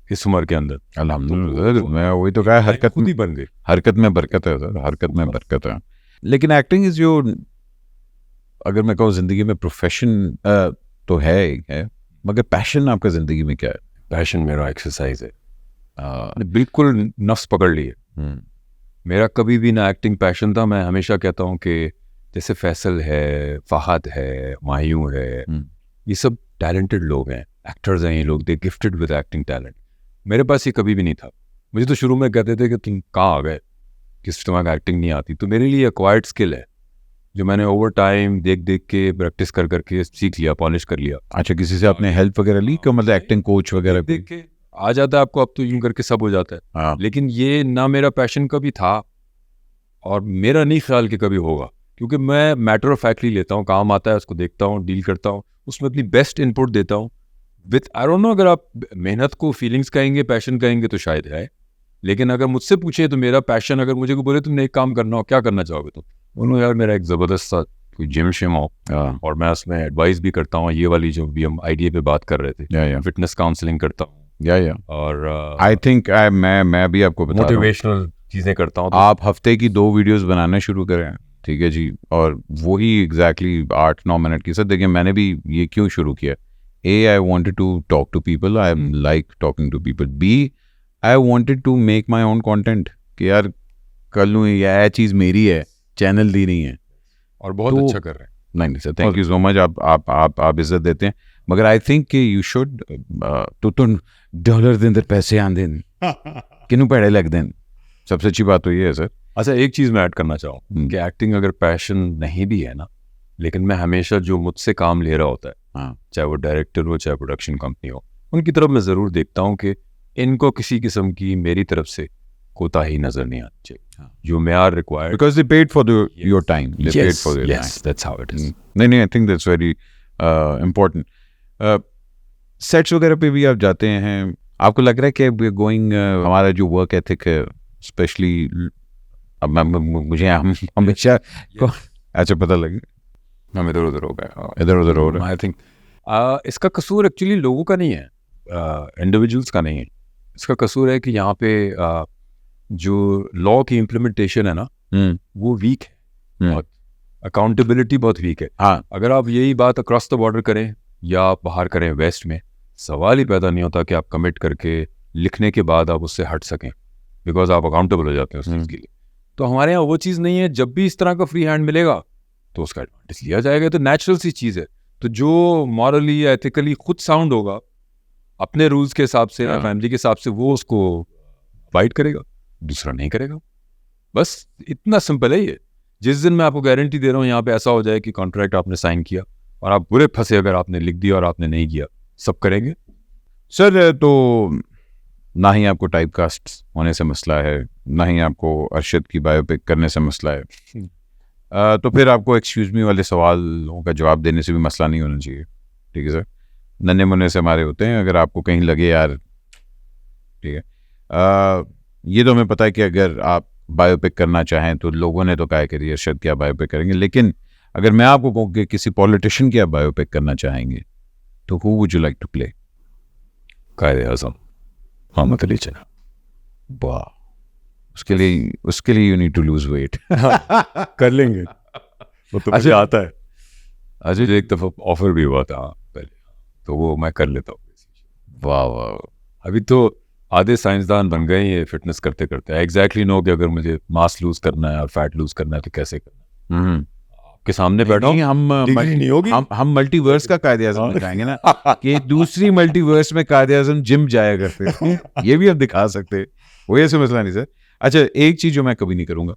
इस उम्र के अंदर। अल्हम्दुलिल्लाह, मैं वही तो कहा, हरकत खुद ही बन गई। हरकत में बरकत है सर, हरकत में बरकत है। लेकिन एक्टिंग इज जो, अगर मैं कहूँ जिंदगी में प्रोफेशन तो है ही है, मगर पैशन आपका जिंदगी में क्या है? पैशन मेरा एक्सरसाइज है। बिल्कुल नफ्स पकड़ ली है। मेरा कभी भी ना एक्टिंग पैशन था। मैं हमेशा कहता हूँ कि जैसे फैसल है, फहद है, मायूं है, ये सब टैलेंटेड लोग हैं, एक्टर्स हैं ये लोग, दे गिफ्टेड विद एक्टिंग टैलेंट। मेरे पास ये कभी भी नहीं था। मुझे तो शुरू में कहते थे कि तुम कहाँ आ गए, किस तुम्हारा एक्टिंग नहीं आती। तो मेरे लिए एक्वायर्ड स्किल है जो मैंने ओवर टाइम देख देख के, प्रैक्टिस कर करके सीख लिया, पॉलिश कर लिया। अच्छा, किसी से आपने हेल्प वगैरह ली क्या, मतलब एक्टिंग कोच वगैरह? देख के आ जाता है आपको, अब तो यूं करके सब हो जाता है। हाँ। लेकिन ये ना मेरा पैशन कभी था और मेरा नहीं ख्याल कि कभी होगा, क्योंकि मैं मैटर ऑफ फैक्टली लेता हूँ, काम आता है उसको देखता हूँ, डील करता हूँ, उसमें अपनी बेस्ट इनपुट देता हूँ विथ, आई डोंट नो, अगर आप मेहनत को फीलिंग्स कहेंगे, पैशन कहेंगे तो शायद है। लेकिन अगर मुझसे पूछे तो मेरा पैशन, अगर मुझे को बोले तुमने एक काम करना हो, क्या करना चाहोगे तुम? बोलो यार मेरा एक ज़बरदस्त सा कोई जिम शिम हो, और मैं उसमें एडवाइस भी करता हूँ, ये वाली जो भी हम आइडिया पे बात कर रहे थे, फिटनेस काउंसलिंग करता हूँ, और आई थिंक मैं भी आपको बता रहा हूँ, मोटिवेशनल चीज़ें करता हूँ। आप हफ्ते की 2 वीडियोस बनाना शुरू करें, ठीक है जी, और वही एग्जैक्टली 8-9 मिनट की। सर देखिए, मैंने भी ये क्यों शुरू किया, A I wanted to talk to people, I like talking to people, B I wanted to make my own content कि यार कल नू ये चीज़ मेरी है, चैनल दी नहीं है, और बहुत तो, अच्छा कर रहे हैं। नहीं sir, thank you so much, आप इज्जत देते हैं, मगर आई थिंक कि यू शुड तो डॉलर दें पैसे आंदे किनू पैड़े लग दें, सबसे अच्छी बात तो ये है सर। अच्छा, एक चीज़ मैं ऐड करना चाहूँ कि एक्टिंग अगर पैशन नहीं भी है ना, लेकिन मैं हमेशा जो मुझसे काम ले रहा होता है, हाँ, चाहे वो डायरेक्टर हो, चाहे प्रोडक्शन कंपनी हो, उनकी तरफ मैं ज़रूर देखता हूँ कि इनको किसी किस्म की मेरी तरफ से कोताही नज़र नहीं आनी चाहिए। जो मेयार required, because they paid for your time, they paid for your time, that's how it is. नहीं, I think that's very important. Sets वगैरह पे भी आप जाते हैं, आपको लग रहा है कि वी गोइंग, हमारा जो वर्क एथिक है स्पेशली, अब मुझे हमेशा अच्छा पता लगे हम इधर उधर हो गए, इधर उधर हो रहा है। आई थिंक इसका कसूर एक्चुअली लोगों का नहीं है, इंडिविजुअल्स का नहीं है। इसका कसूर है कि यहाँ पे जो लॉ की इम्प्लीमेंटेशन है ना, वो वीक है, बहुत अकाउंटेबिलिटी बहुत वीक है। हाँ, अगर आप यही बात अक्रॉस द बॉर्डर करें या आप बाहर करें वेस्ट में, सवाल ही पैदा नहीं होता कि आप कमिट करके लिखने के बाद आप उससे हट सकें, बिकॉज आप अकाउंटेबल हो जाते हैं उस चीज़ के लिए। तो हमारे यहाँ वो चीज़ नहीं है। जब भी इस तरह का फ्री हैंड मिलेगा तो उसका एडवांटेज लिया जाएगा, तो नेचुरल सी चीज़ है। तो जो मॉरली या एथिकली खुद साउंड होगा अपने रूल्स के हिसाब से, फैमिली के हिसाब से, वो उसको फाइट करेगा, दूसरा नहीं करेगा। बस इतना सिंपल है ये। जिस दिन मैं आपको गारंटी दे रहा हूँ यहाँ पे ऐसा हो जाए कि कॉन्ट्रैक्ट आपने साइन किया और आप बुरे फंसे, अगर आपने लिख दिया और आपने नहीं किया, सब करेंगे सर। तो ना ही आपको टाइप कास्ट होने से मसला है, ना ही आपको अरशद की बायोपिक करने से मसला है, तो फिर आपको एक्सक्यूज मी वाले सवालों का जवाब देने से भी मसला नहीं होना चाहिए, ठीक है सर। नन्हे मुन्ने से हमारे होते हैं, अगर आपको कहीं लगे यार, ठीक है, ये तो हमें पता है कि अगर आप बायोपिक करना चाहें तो लोगों ने तो कहा है कि अरशद क्या बायोपिक करेंगे, लेकिन अगर मैं आपको कहूँ कि किसी पॉलिटिशियन की आप बायोपिक करना चाहेंगे तो who would you like to play? Quaid-e-Azam Mohammad Ali Jinnah. वाह, उसके लिए you need to lose weight. कर लेंगे वो तो मुझे आता है। अच्छा, जो एक दफ़ा ऑफर भी हुआ था पहले, तो वो मैं कर लेता हूँ। वाह वाह, अभी तो आधे साइंसदान बन गए ये फिटनेस करते करते। एग्जैक्टली नो कि अगर मुझे मास लूज करना है और फैट लूज करना है तो कैसे करना है। आपके सामने बैठा हूँ, नहीं होगी, हम मल्टीवर्स का कायदे-आज़म दिखाएंगे ना कि दूसरी मल्टीवर्स में कायदे-आज़म जिम जाया करते थे, ये भी हम दिखा सकते, वो ऐसे मसला नहीं सर। अच्छा, एक चीज जो मैं कभी नहीं करूंगा,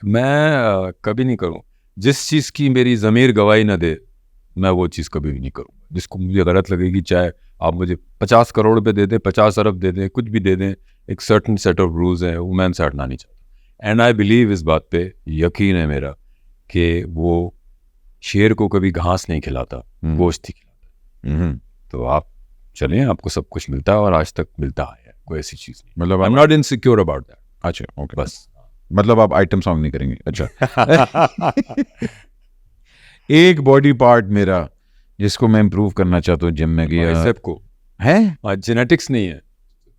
मैं कभी नहीं करूँ, जिस चीज़ की मेरी ज़मीर गवाही ना दे, मैं वो चीज़ कभी भी नहीं करूँगा। जिसको मुझे गलत लगेगी, चाहे आप मुझे 50 करोड़ रुपए दे दें, 50 अरब दे दें, कुछ भी दे दें, एक सर्टन सेट ऑफ रूल्स हैं, वो मैं उनसे हटना नहीं चाहता। एंड आई बिलीव, इस बात पे यकीन है मेरा, कि वो शेर को कभी घास नहीं खिलाता, गोश्त ही खिलाता। तो आप चलें, आपको सब कुछ मिलता है और आज तक मिलता है, कोई ऐसी चीज़ नहीं। मतलब I am not insecure about that. अच्छा, ओके, बस मतलब आप आइटम सॉन्ग नहीं करेंगे। अच्छा एक बॉडी पार्ट मेरा जिसको मैं इम्प्रूव करना चाहता हूँ जिम में गया, बाइसेप को है। जेनेटिक्स नहीं है,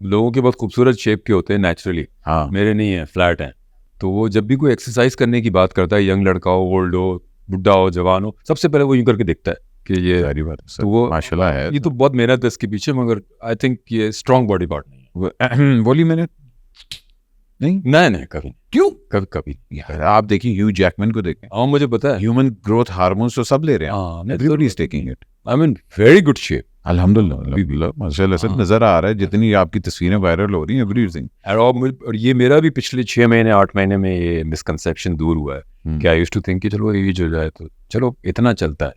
लोगों के बहुत खूबसूरत शेप के होते हैं नेचुरली, हाँ, मेरे नहीं है, फ्लैट हैं। तो वो जब भी कोई एक्सरसाइज करने की बात करता है, यंग लड़का हो, ओल्ड हो, बुढ़ा हो, जवान हो, सबसे पहले वो यूं करके दिखता है कि ये, सारी बात है सर, तो वो माशाल्लाह है। ये तो बहुत मेहनत है इसके पीछे, मगर आई थिंक ये स्ट्रॉन्ग बॉडी पार्ट नहीं है। बोली मैंने नहीं, नहीं कभी, क्यों? कभी कभी। यार आप देखिए ह्यू जैकमैन को देखें, हाँ मुझे पता है, ह्यूमन ग्रोथ हार्मोन्स तो सब ले रहे हैं, हाँ everybody is taking it. I mean very good shape. अल्हम्दुलिल्लाह माशाल्लाह सर, नजर आ रहा है जितनी आपकी तस्वीरें वायरल हो रही हैं, एवरीथिंग। और ये मेरा भी पिछले 6 महीने 8 महीने में ये मिसकंसेप्शन दूर हुआ है कि आई यूज्ड टू थिंक कि चलो एज हो जाए तो चलो इतना चलता है।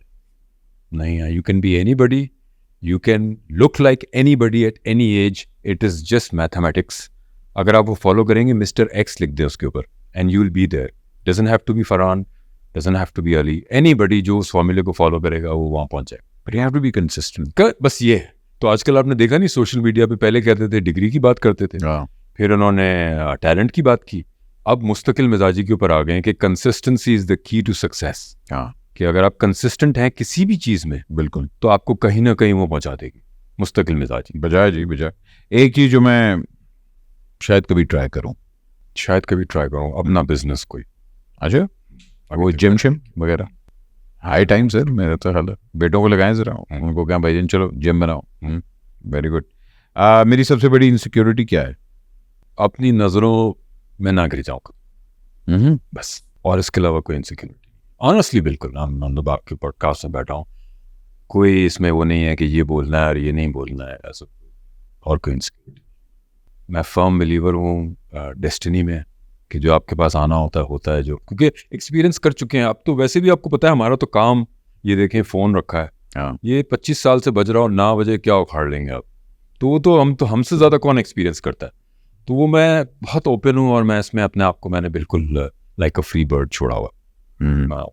नहीं है, you can be anybody, you can look like anybody at any as, it is just mathematics. अगर आप वो फॉलो करेंगे, मिस्टर एक्स लिख दें उसके ऊपर and you will be there. Doesn't have to be Farhan, doesn't have to be Ali, anybody जो उस फॉर्मूले को फॉलो करेगा वो वहाँ पहुँच जाएगा। But you have to be consistent. बस ये है। तो आजकल आपने देखा नहीं, सोशल मीडिया पे पहले कहते थे डिग्री की बात करते थे, हाँ, फिर उन्होंने टैलेंट की बात की, अब मुस्तकिल मिजाजी के ऊपर आ गए हैं कि consistency is the key to success. हाँ, कि अगर आप कंसिस्टेंट हैं किसी भी चीज़ में बिल्कुल, तो आपको कहीं ना कहीं वो पहुंचा देगी, मुस्तकिल मिजाजी। बजाय जी बजाय। एक चीज जो मैं शायद कभी ट्राई करूं, शायद कभी ट्राई करूँ अपना बिजनेस कोई। अच्छा वो जिम शिम वगैरह। हाई टाइम सर, मेरा तो हाल है, बेटों को लगाएं जरा, उनको क्या भाईजान चलो जिम बनाओ। Very good. मेरी सबसे बड़ी इनसिक्योरिटी क्या है? अपनी नज़रों में ना गिर जाऊँ बस, और इसके अलावा कोई इनसिक्योरिटी ऑनेस्टली बिल्कुल। मतलब आपके पॉडकास्ट में बैठा हूँ, कोई इसमें वो नहीं है कि ये बोलना है और ये नहीं बोलना है, ऐसा और कोई इनसिक्योरिटी। मैं फर्म बिलीवर हूँ डेस्टिनी में, कि जो आपके पास आना होता है जो, क्योंकि एक्सपीरियंस कर चुके हैं आप तो। वैसे भी आपको पता है हमारा तो काम, ये देखें फ़ोन रखा है, हाँ, ये 25 साल से बज रहा हो, ना बजे क्या उखाड़ लेंगे आप। तो वो तो हमसे ज़्यादा कौन एक्सपीरियंस करता है। तो वो मैं बहुत ओपन हूँ, और मैं इसमें अपने आप को मैंने बिल्कुल लाइक अ फ्री बर्ड छोड़ा हुआ।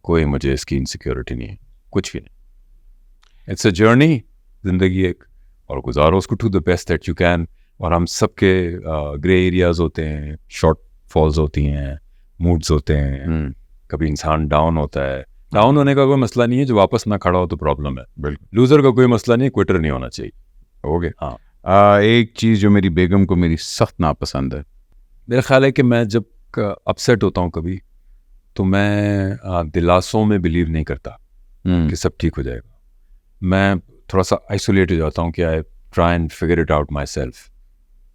कोई मुझे इसकी इनसिक्योरिटी नहीं है, कुछ भी नहीं। इट्स अ जर्नी, जिंदगी एक, और गुजारो उसको to the best that you can. और हम सबके ग्रे एरियाज होते हैं, शॉर्ट फॉल्स होती हैं, मूड्स होते हैं, कभी इंसान डाउन होता है। डाउन होने का कोई मसला नहीं है, जो वापस ना खड़ा हो तो प्रॉब्लम है। बिल्कुल। लूजर का कोई मसला नहीं है, क्विटर नहीं होना चाहिए। ओके। हाँ, एक चीज़ जो मेरी बेगम को मेरी सख्त नापसंद है, मेरा ख्याल है कि मैं जब अपसेट होता हूँ कभी, तो मैं दिलासों में बिलीव नहीं करता कि सब ठीक हो जाएगा। मैं थोड़ा सा आइसोलेट हो जाता हूँ कि I try and figure it out my self.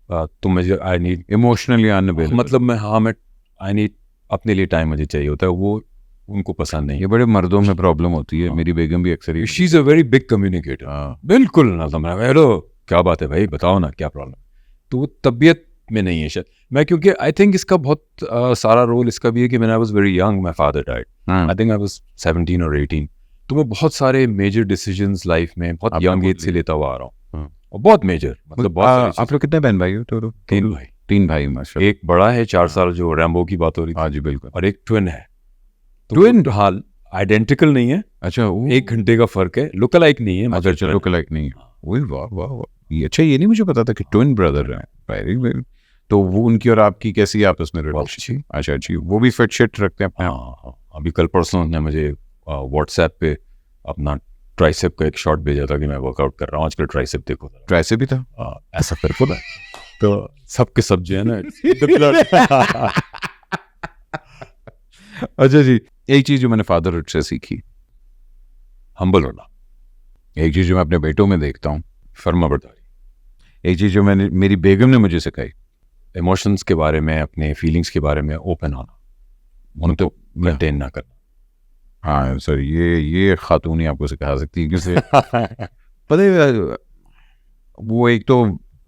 तो मुझे आई नीड इमोशनली अनअवेलेबल, मतलब मैं आई नीड अपने लिए टाइम मुझे चाहिए होता है, वो उनको पसंद नहीं ये बड़े मर्दों में प्रॉब्लम होती है। मेरी बेगम भी अक्सर है। She is a very big communicator. बिल्कुल ना, तो मैं हेलो क्या बात है भाई, बताओ ना क्या प्रॉब्लम। तो वो तबीयत में नहीं है शायद मैं, क्योंकि आई थिंक इसका बहुत सारा रोल इसका भी है कि मैंने I was very young, my father died, I think I was 17 और 18। तो मैं बहुत सारे मेजर डिसीजंस लाइफ में बहुत यंग एज से लेता हुआ आ रहा हूँ, और बहुत मेजर, मतलब बहुत। आप लोग कितने बहन भाई हो? तो 3 भाई। 3 भाई, माशाल्लाह। एक बड़ा है 4 साल, जो रैम्बो की बात हो रही थी। हाँ जी बिल्कुल। और एक ट्विन है। ट्विन? हाल आइडेंटिकल नहीं है, अच्छा, 1 घंटे का फर्क है, लुक अलाइक नहीं है, मगर अच्छा, लुक लाइक नहीं है। वही, वाह वाह वाह, ये अच्छा, ये नहीं मुझे पता था कि ट्विन ब्रदर हैं। Very very. तो वो उनकी और आपकी कैसी आपस में रिलेशन? अच्छा अच्छी, वो भी फिट शिट रखते हैं अपने? हाँ, अभी कल परसों ने मुझे व्हाट्सएप पे अपना ट्राइसेप का एक शॉट भेजा था कि मैं वर्कआउट कर रहा हूँ आजकल, ट्राइसेप देखो। ट्राइसेप भी था? ऐसा करको ना, तो सबके सब जो है ना। अच्छा जी, एक चीज जो मैंने फादर से सीखी, हम्बल होना। एक चीज जो मैं अपने बेटों में देखता हूँ, फर्मा बरदारी। एक चीज जो मेरी बेगम ने मुझे सिखाई, इमोशंस के बारे में, अपने फीलिंग्स के बारे में ओपन होना, उनको मेंटेन ना करना। हाँ सर, ये खातून ही आपको सिखा सकती है, क्योंकि पता है वो एक तो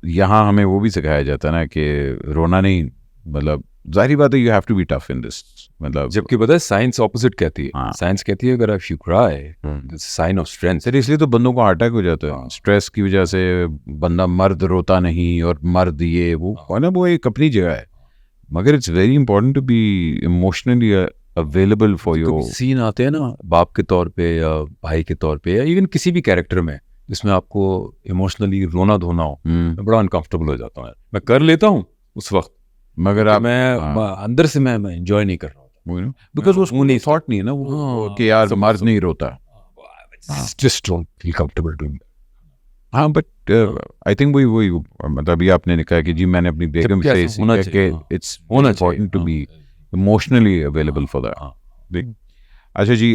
यहाँ हमें वो भी सिखाया जाता है ना कि रोना नहीं, मतलब जाहिर बात है, you have to be tough in this, मतलब। जबकि पता है साइंस ऑपोजिट कहती है। हाँ। साइंस कहती है अगर if you cry it's a sign of strength. Sir इसलिए तो बंदों को अटैक हो जाता है। हाँ। स्ट्रेस की वजह से बंदा, मर्द रोता नहीं, और मर्द ये वो है ना, वो एक अपनी जगह है, मगर it's very important to be emotionally available for your. Scene आते हैं ना बाप के तौर पे या भाई के तौर पे, या इवन किसी भी कैरेक्टर में जिसमें आपको इमोशनली रोना धोना हो, मैं बड़ा अनकंफर्टेबल हो जाता हूँ। मैं कर लेता हूँ उस वक्त, मगर आप मैं अंदर से मैं एंजॉय नहीं कर रहा होता, बिकॉज वो नहीं थॉट नहीं है ना वो कि यार मर्द नहीं रोता। Just don't feel comfortable doing that. हाँ बट आई थिंक वही मतलब अभी आपने कहा कि जी मैंने अपनी बेगम जबकि से ऐसा होना सीखा कि चाहिए, इट्स होना इम्पोर्टेंट टू चाहिए, B emotionally available for that. हाँ। अच्छा जी,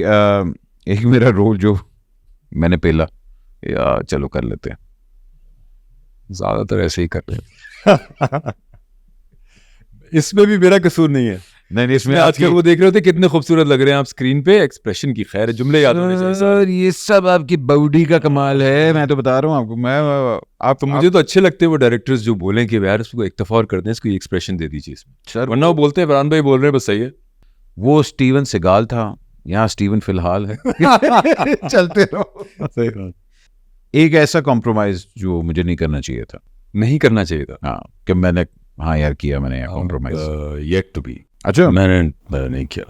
एक मेरा रोल जो मैंने पेला, या चलो कर लेते हैं। ज्यादातर ऐसे ही कर रहे हैं। इसमें भी मेरा कसूर नहीं है। नहीं इसमें आजकल वो देख रहे होते कितने खूबसूरत लग रहे हैं आप स्क्रीन पे, एक्सप्रेशन की खैर है, जुमले याद होने चाहिए सारे। सर ये सब आपकी बॉडी का कमाल है, मैं तो बता रहा हूँ आपको। मैं आप तो मुझे तो अच्छे लगते हैं वो डायरेक्टर्स जो बोलें कि यार इसको एक दफा और कर दें, इसको एक्सप्रेशन दे दीजिए इसमें। सर वरना वो बोलते हैं फरहान भाई बोल रहे हैं बस सही है। वो स्टीवन सेगाल था, यहाँ स्टीवन फिलहाल है। चलते रहो। सही बात। एक ऐसा कॉम्प्रोमाइज जो मुझे नहीं करना चाहिए था। नहीं करना चाहिए था। हाँ कि मैंने, हाँ यार किया मैंने कॉम्प्रोमाइज। Yet to be. अच्छा मैंने नहीं किया।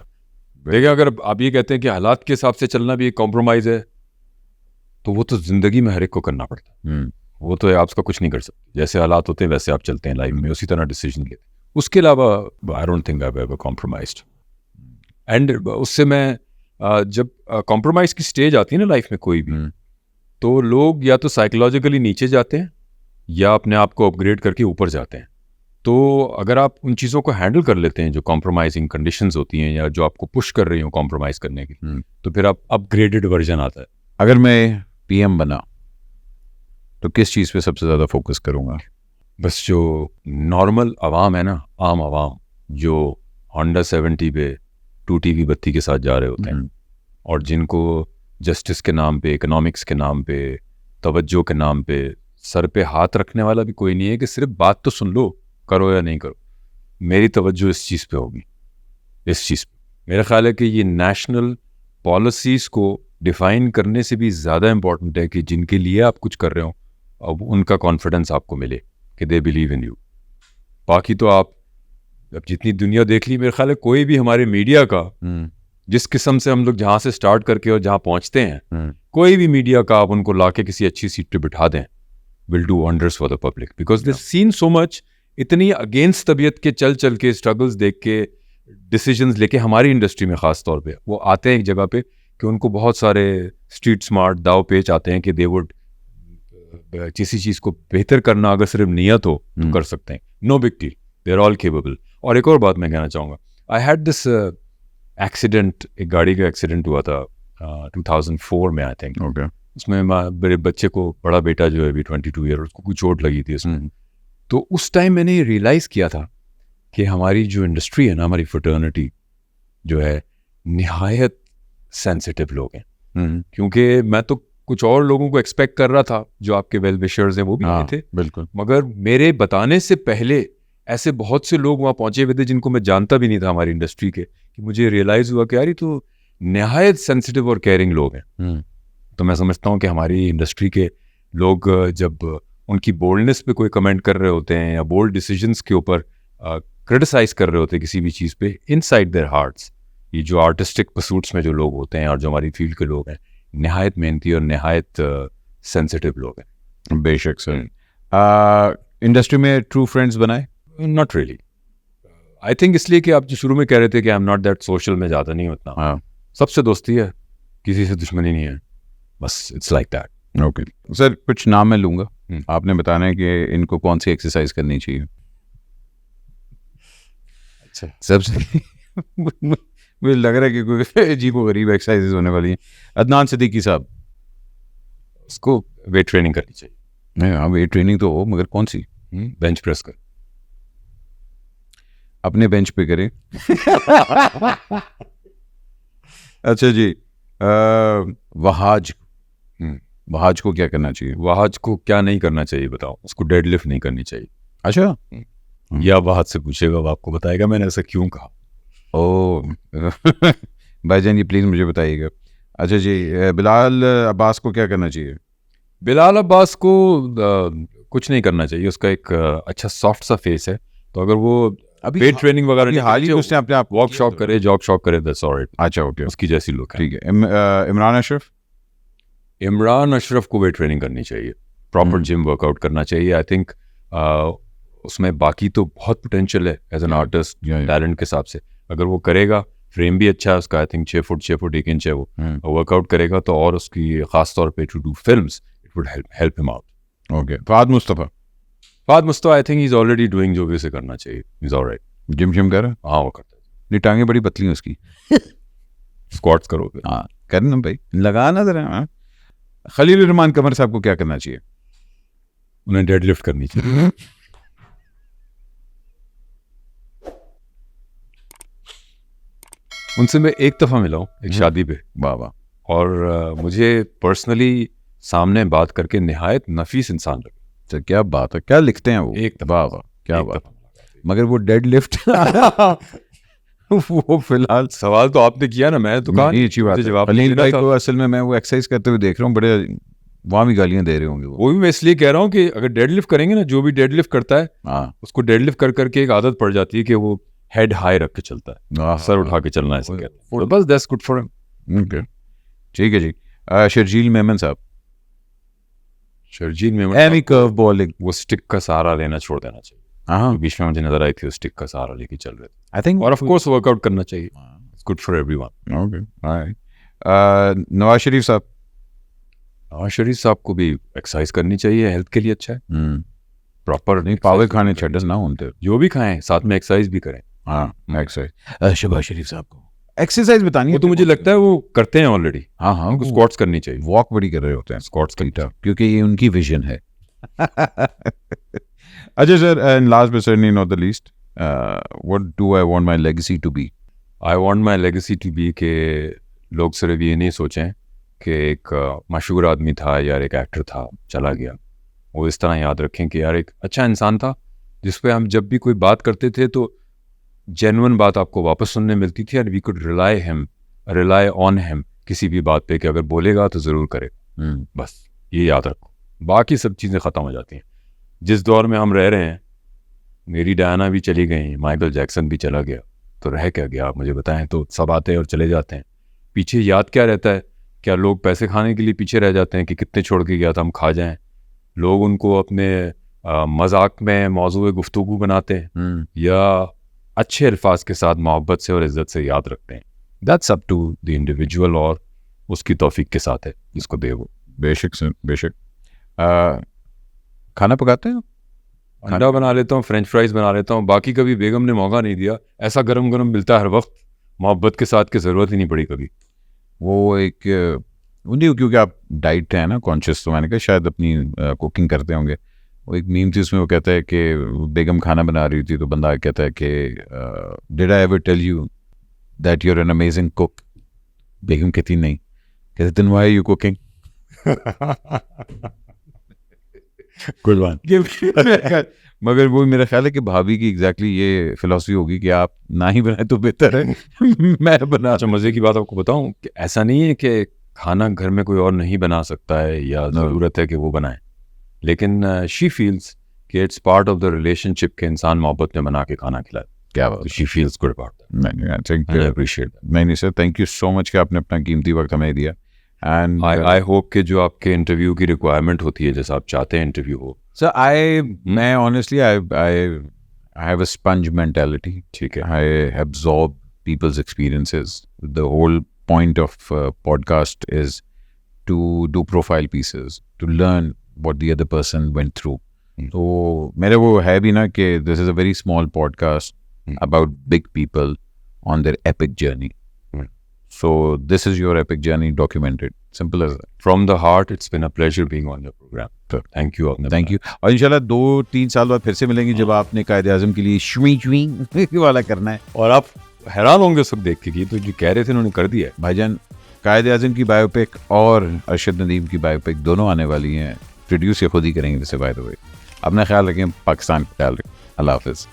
देखिए अगर आप ये कहते हैं कि हालात के हिसाब से चलना भी एक कॉम्प्रोमाइज है, तो वो तो जिंदगी में हर एक को करना पड़ता है। वो तो आप उसका कुछ नहीं कर सकते, जैसे हालात होते हैं वैसे आप चलते हैं लाइफ में, उसी तरह डिसीजन लेते हैं। उसके अलावा I don't think I have ever compromised. And उससे मैं जब कॉम्प्रोमाइज की स्टेज आती है ना लाइफ में कोई भी, तो लोग या तो साइकोलॉजिकली नीचे जाते हैं या अपने आप को अपग्रेड करके ऊपर जाते हैं। तो अगर आप उन चीज़ों को हैंडल कर लेते हैं जो कॉम्प्रोमाइजिंग कंडीशंस होती हैं या जो आपको पुश कर रही हो कॉम्प्रोमाइज़ करने की, तो फिर आप अपग्रेडेड वर्जन आता है। अगर मैं पीएम बना तो किस चीज़ पे सबसे ज़्यादा फोकस करूँगा? बस जो नॉर्मल आवाम है ना, आम आवाम जो होंडा 70 पे टूटी हुई बत्ती के साथ जा रहे होते हैं और जिनको जस्टिस के नाम पे, इकोनॉमिक्स के नाम पे, तवज्जो के नाम पे सर पे हाथ रखने वाला भी कोई नहीं है कि सिर्फ बात तो सुन लो, करो या नहीं करो। मेरी तवज्जो इस चीज़ पे होगी, इस चीज़ पे। मेरा ख्याल है कि ये नेशनल पॉलिसीज़ को डिफ़ाइन करने से भी ज़्यादा इम्पॉर्टेंट है कि जिनके लिए आप कुछ कर रहे हो अब उनका कॉन्फिडेंस आपको मिले कि दे बिलीव इन यू। बाकी तो आप अब जितनी दुनिया देख ली, मेरे ख्याल है कोई भी हमारे मीडिया का, जिस किस्म से हम लोग जहाँ से स्टार्ट करके और जहाँ पहुँचते हैं, कोई भी मीडिया का आप उनको लाके किसी अच्छी सीट पे बिठा दें, will do wonders for the public because they seen so much. इतनी अगेंस्ट तबीयत के चल के स्ट्रगल्स देख के डिसीजंस लेके हमारी इंडस्ट्री में ख़ास तौर पे वो आते हैं एक जगह पे कि उनको बहुत सारे स्ट्रीट स्मार्ट दाव पेच आते हैं कि दे वुड किसी चीज़ को बेहतर करना अगर सिर्फ नियत हो तो कर सकते हैं। No big deal, they are all capable. और एक और बात मैं कहना चाहूँगा, आई हैड दिस एक्सीडेंट, एक गाड़ी का एक्सीडेंट हुआ था 2004 में आई थिंक। ओके। उसमें मेरे बच्चे को, बड़ा बेटा जो है अभी 22 ईयर, उसको कुछ चोट लगी थी उसमें। तो उस टाइम मैंने ये रियलाइज़ किया था कि हमारी जो इंडस्ट्री है ना, हमारी फ्रेटर्निटी जो है, निहायत सेंसिटिव लोग हैं। क्योंकि मैं तो कुछ और लोगों को एक्सपेक्ट कर रहा था, जो आपके वेल विशर्स हैं वो भी आए थे बिल्कुल, मगर मेरे बताने से पहले ऐसे बहुत से लोग वहाँ पहुँचे हुए थे जिनको मैं जानता भी नहीं था हमारी इंडस्ट्री के, कि मुझे रियलाइज़ हुआ कि यार ये तो निहायत सेंसिटिव और केयरिंग लोग हैं। तो मैं समझता हूँ कि हमारी इंडस्ट्री के लोग जब उनकी बोल्डनेस पे कोई कमेंट कर रहे होते हैं या बोल्ड डिसीजंस के ऊपर क्रिटिसाइज़ कर रहे होते हैं किसी भी चीज़ पे, इनसाइड देयर हार्ट्स, ये जो आर्टिस्टिक परसूट्स में जो लोग होते हैं और जो हमारी फील्ड के लोग हैं, नहायत मेहनती और नहायत सेंसिटिव लोग हैं। बेशक सर। इंडस्ट्री में ट्रू फ्रेंड्स बनाए? Not really. आई थिंक इसलिए कि आप जो शुरू में कह रहे थे कि I am not that social, में ज़्यादा नहीं उतना। सबसे दोस्ती है, किसी से दुश्मनी नहीं है, बस it's like that. Okay sir, कुछ नाम मैं लूँगा, आपने बताना है कि इनको कौन सी एक्सरसाइज करनी चाहिए। अच्छा, सबसे मुझे लग रहा है कि कोई अजीब व गरीब एक्सरसाइजेज होने वाली हैं। अदनान सिद्दीकी साहब, उसको वेट ट्रेनिंग करनी चाहिए। नहीं हाँ, वेट ट्रेनिंग तो हो, मगर कौन सी? बेंच प्रेस कर, अपने बेंच पे करें। अच्छा जी, वहाज, वहाज को क्या करना चाहिए? वहाज को क्या नहीं करना चाहिए बताओ? उसको डेडलिफ्ट नहीं करनी चाहिए। अच्छा, या वहाज से पूछेगा, वो आपको बताएगा मैंने ऐसा क्यों कहा। ओ भाईजान जी प्लीज़ मुझे बताइएगा। अच्छा जी, बिलाल अब्बास को क्या करना चाहिए? बिलाल अब्बास को कुछ नहीं करना चाहिए। उसका एक अच्छा सॉफ्ट सा फेस है, तो अगर वो अभी वेट ट्रेनिंग वगैरह हाल ही उसने अपने आप वॉक शॉक करे, जॉग शॉक करे, दैट्स ऑलराइट। अच्छा ओके, उसकी जैसी लुक है। ठीक है। इमरान अशरफ? इमरान अशरफ को वेट ट्रेनिंग करनी चाहिए, प्रॉपर जिम वर्कआउट करना चाहिए। आई थिंक उसमें बाकी तो बहुत पोटेंशियल है एज एन आर्टिस्ट, टैलेंट के हिसाब से। अगर वो करेगा, फ्रेम भी अच्छा है उसका, आई थिंक 6 फुट 1 इंच है वो, वर्कआउट करेगा तो और उसकी खास तौर पे to do films, it would help him out. Okay Fahad Mustafa Fahad Mustafa I think he is already doing जो भी उसे करना चाहिए, इज ऑलराइट। जिम कर रहा है? हाँ वो करता है। नहीं टांगे बड़ी पतली हैं उसकी। स्क्वाट्स करो फिर। हाँ करना भाई, लगाना जरा। हाँ खलील रहमान कमर साहब को क्या करना चाहिए? उन्हें डेडलिफ्ट करनी चाहिए। उनसे मैं एक दफ़ा मिला हूँ एक शादी पे, वाह वाह, और मुझे पर्सनली सामने बात करके निहायत नफीस इंसान लगे। तो क्या बात है, क्या लिखते हैं वो? एक वाह वाह, क्या एक बात। दफ़ा मुलाकात हुई। मगर वो डेड लिफ्ट वो फिलहाल सवाल तो आपने किया ना, मैं तो कहा नहीं, अच्छी बात मुझे है। जवाब खलील देना भाई था। को असल में मैं वो एक्सरसाइज करते हुए देख रहा हूँ, बड़े वहाँ भी गालियाँ दे रहे होंगे वो। वो भी मैं इसलिए कह रहा हूँ कि अगर डेडलिफ्ट करेंगे ना, जो भी डेडलिफ्ट करता है हाँ उसको डेडलिफ्ट कर करके एक आदत पड़ जाती है कि वो हेड हाई रख के चलता है, हाँ, सर उठा के चलना ऐसे वो- कहते हैं। तो बस that's good for him. Okay ठीक है जी। शर्जील मेमन साहब, शर्जील में एनी कर्व बॉलिंग। वो स्टिक का सहारा लेना छोड़ देना चाहिए। हाँ बीच में मुझे नजर आई थी, वो स्टिक का सहारा लेके चल रहे थे। आई थिंक और ऑफ कोर्स वर्कआउट करना चाहिए, it's good for everyone. Okay. Nawaz Sharif साहब, नवाज शरीफ साहब को भी एक्सरसाइज करनी चाहिए, हेल्थ के लिए अच्छा है। प्रॉपर नहीं पावे खाने छड्डस ना होते। जो भी खाएं साथ में एक्सरसाइज भी करें। हाँ एक्सरसाइज। शहबाज शरीफ साहब को एक्सरसाइज बतानी वो तो मुझे लगता है वो करते हैं ऑलरेडी। हाँ हाँ, उनको स्क्वाट्स करनी चाहिए, वॉक बड़ी कर रहे होते हैं स्क्वाट्स करनी ठीक, क्योंकि ये उनकी विजन है। अच्छा sir, and last but certainly not the least, what do I want my legacy to be? I want my legacy to be के लोग सिर्फ ये नहीं सोचें कि एक मशहूर आदमी था या एक एक्टर था चला गया। वो इस तरह याद रखें कि यार एक अच्छा इंसान था जिस पे हम जब भी कोई बात करते थे तो जेन्युइन बात आपको वापस सुनने मिलती थी, and we could rely on him किसी भी बात पे कि अगर बोलेगा तो ज़रूर करेगा। बस ये याद रखो, बाकी सब चीज़ें ख़त्म हो जाती हैं। जिस दौर में हम रह रहे हैं, मेरी डायना भी चली गई, माइकल जैक्सन भी चला गया, तो रह क्या गया आप मुझे बताएं। तो सब आते हैं और चले जाते हैं, पीछे याद क्या रहता है? क्या लोग पैसे खाने के लिए पीछे रह जाते हैं कि कितने छोड़ के गया था, हम खा जाएं? लोग उनको अपने मजाक में मौजूद गुफ्तगू बनाते हैं या अच्छे अल्फाज के साथ मोहब्बत से और इज़्ज़त से याद रखते हैं। That's up to the individual और उसकी तौफीक के साथ है जिसको दे वो। बेशक सर बेशक। खाना पकाते हैं? अंडा बना लेता हूँ, फ्रेंच फ्राइज बना लेता हूँ, बाकी कभी बेगम ने मौका नहीं दिया। ऐसा गरम गरम मिलता है हर वक्त, मोहब्बत के साथ की ज़रूरत ही नहीं पड़ी कभी। वो एक नहीं, क्योंकि आप डाइट है ना कॉन्शियस, तो मैंने कहा शायद अपनी कुकिंग करते होंगे। वो एक मीम थी, उसमें वो कहता है कि बेगम खाना बना रही थी तो बंदा कहता है कि did I ever tell you that you are an amazing cook? बेगम कहती नहीं, कहते then why are you cooking? Good one. मगर वो मेरा ख्याल है कि भाभी की एग्जैक्टली ये फिलॉसफी होगी कि आप ना ही बनाए तो बेहतर है। मैं बना। अच्छा मज़े की बात आपको बताऊं कि ऐसा नहीं है कि खाना घर में कोई और नहीं बना सकता है या ज़रूरत है कि वो बनाए, लेकिन शी फील्स कि it's part of the relationship के इंसान मोहब्बत में बना के खाना खिलाए। क्या बात, she feels good about that, I appreciate that. नहीं sir, thank you so much कि आपने अपना कीमती वक्त हमें दिया। एंड आई होप कि जो आपके इंटरव्यू की रिक्वायरमेंट होती है, जैसा आप चाहते हैं इंटरव्यू हो। सर मैं honestly I have a sponge mentality. ठीक है, I absorb people's experiences. The whole point of podcast is to do profile pieces, to learn what the other person went through. तो मेरे वो है भी ना कि this is a very small podcast about big people on their epic journey. So this is your epic journey documented. Simple as that. From the heart it's been a pleasure being on your program. Thank you, आपने thank you. और इंशाल्लाह 2-3 साल बाद फिर से मिलेंगे जब आपने कायदे आज़म के लिए श्वी वाला करना है। और आप हैरान होंगे सब देख के कि तो जो कह रहे थे उन्होंने कर दिया है। भाईजान कायदे आज़म की बायोपिक और अरशद नदीम की बायोपिक दोनों आने वाली हैं। प्रोड्यूस ये खुद ही करेंगे वैसे, बाय द वे। अपना ख्याल रखें, पाकिस्तान का ख्याल रखें। अल्लाह हाफिज़।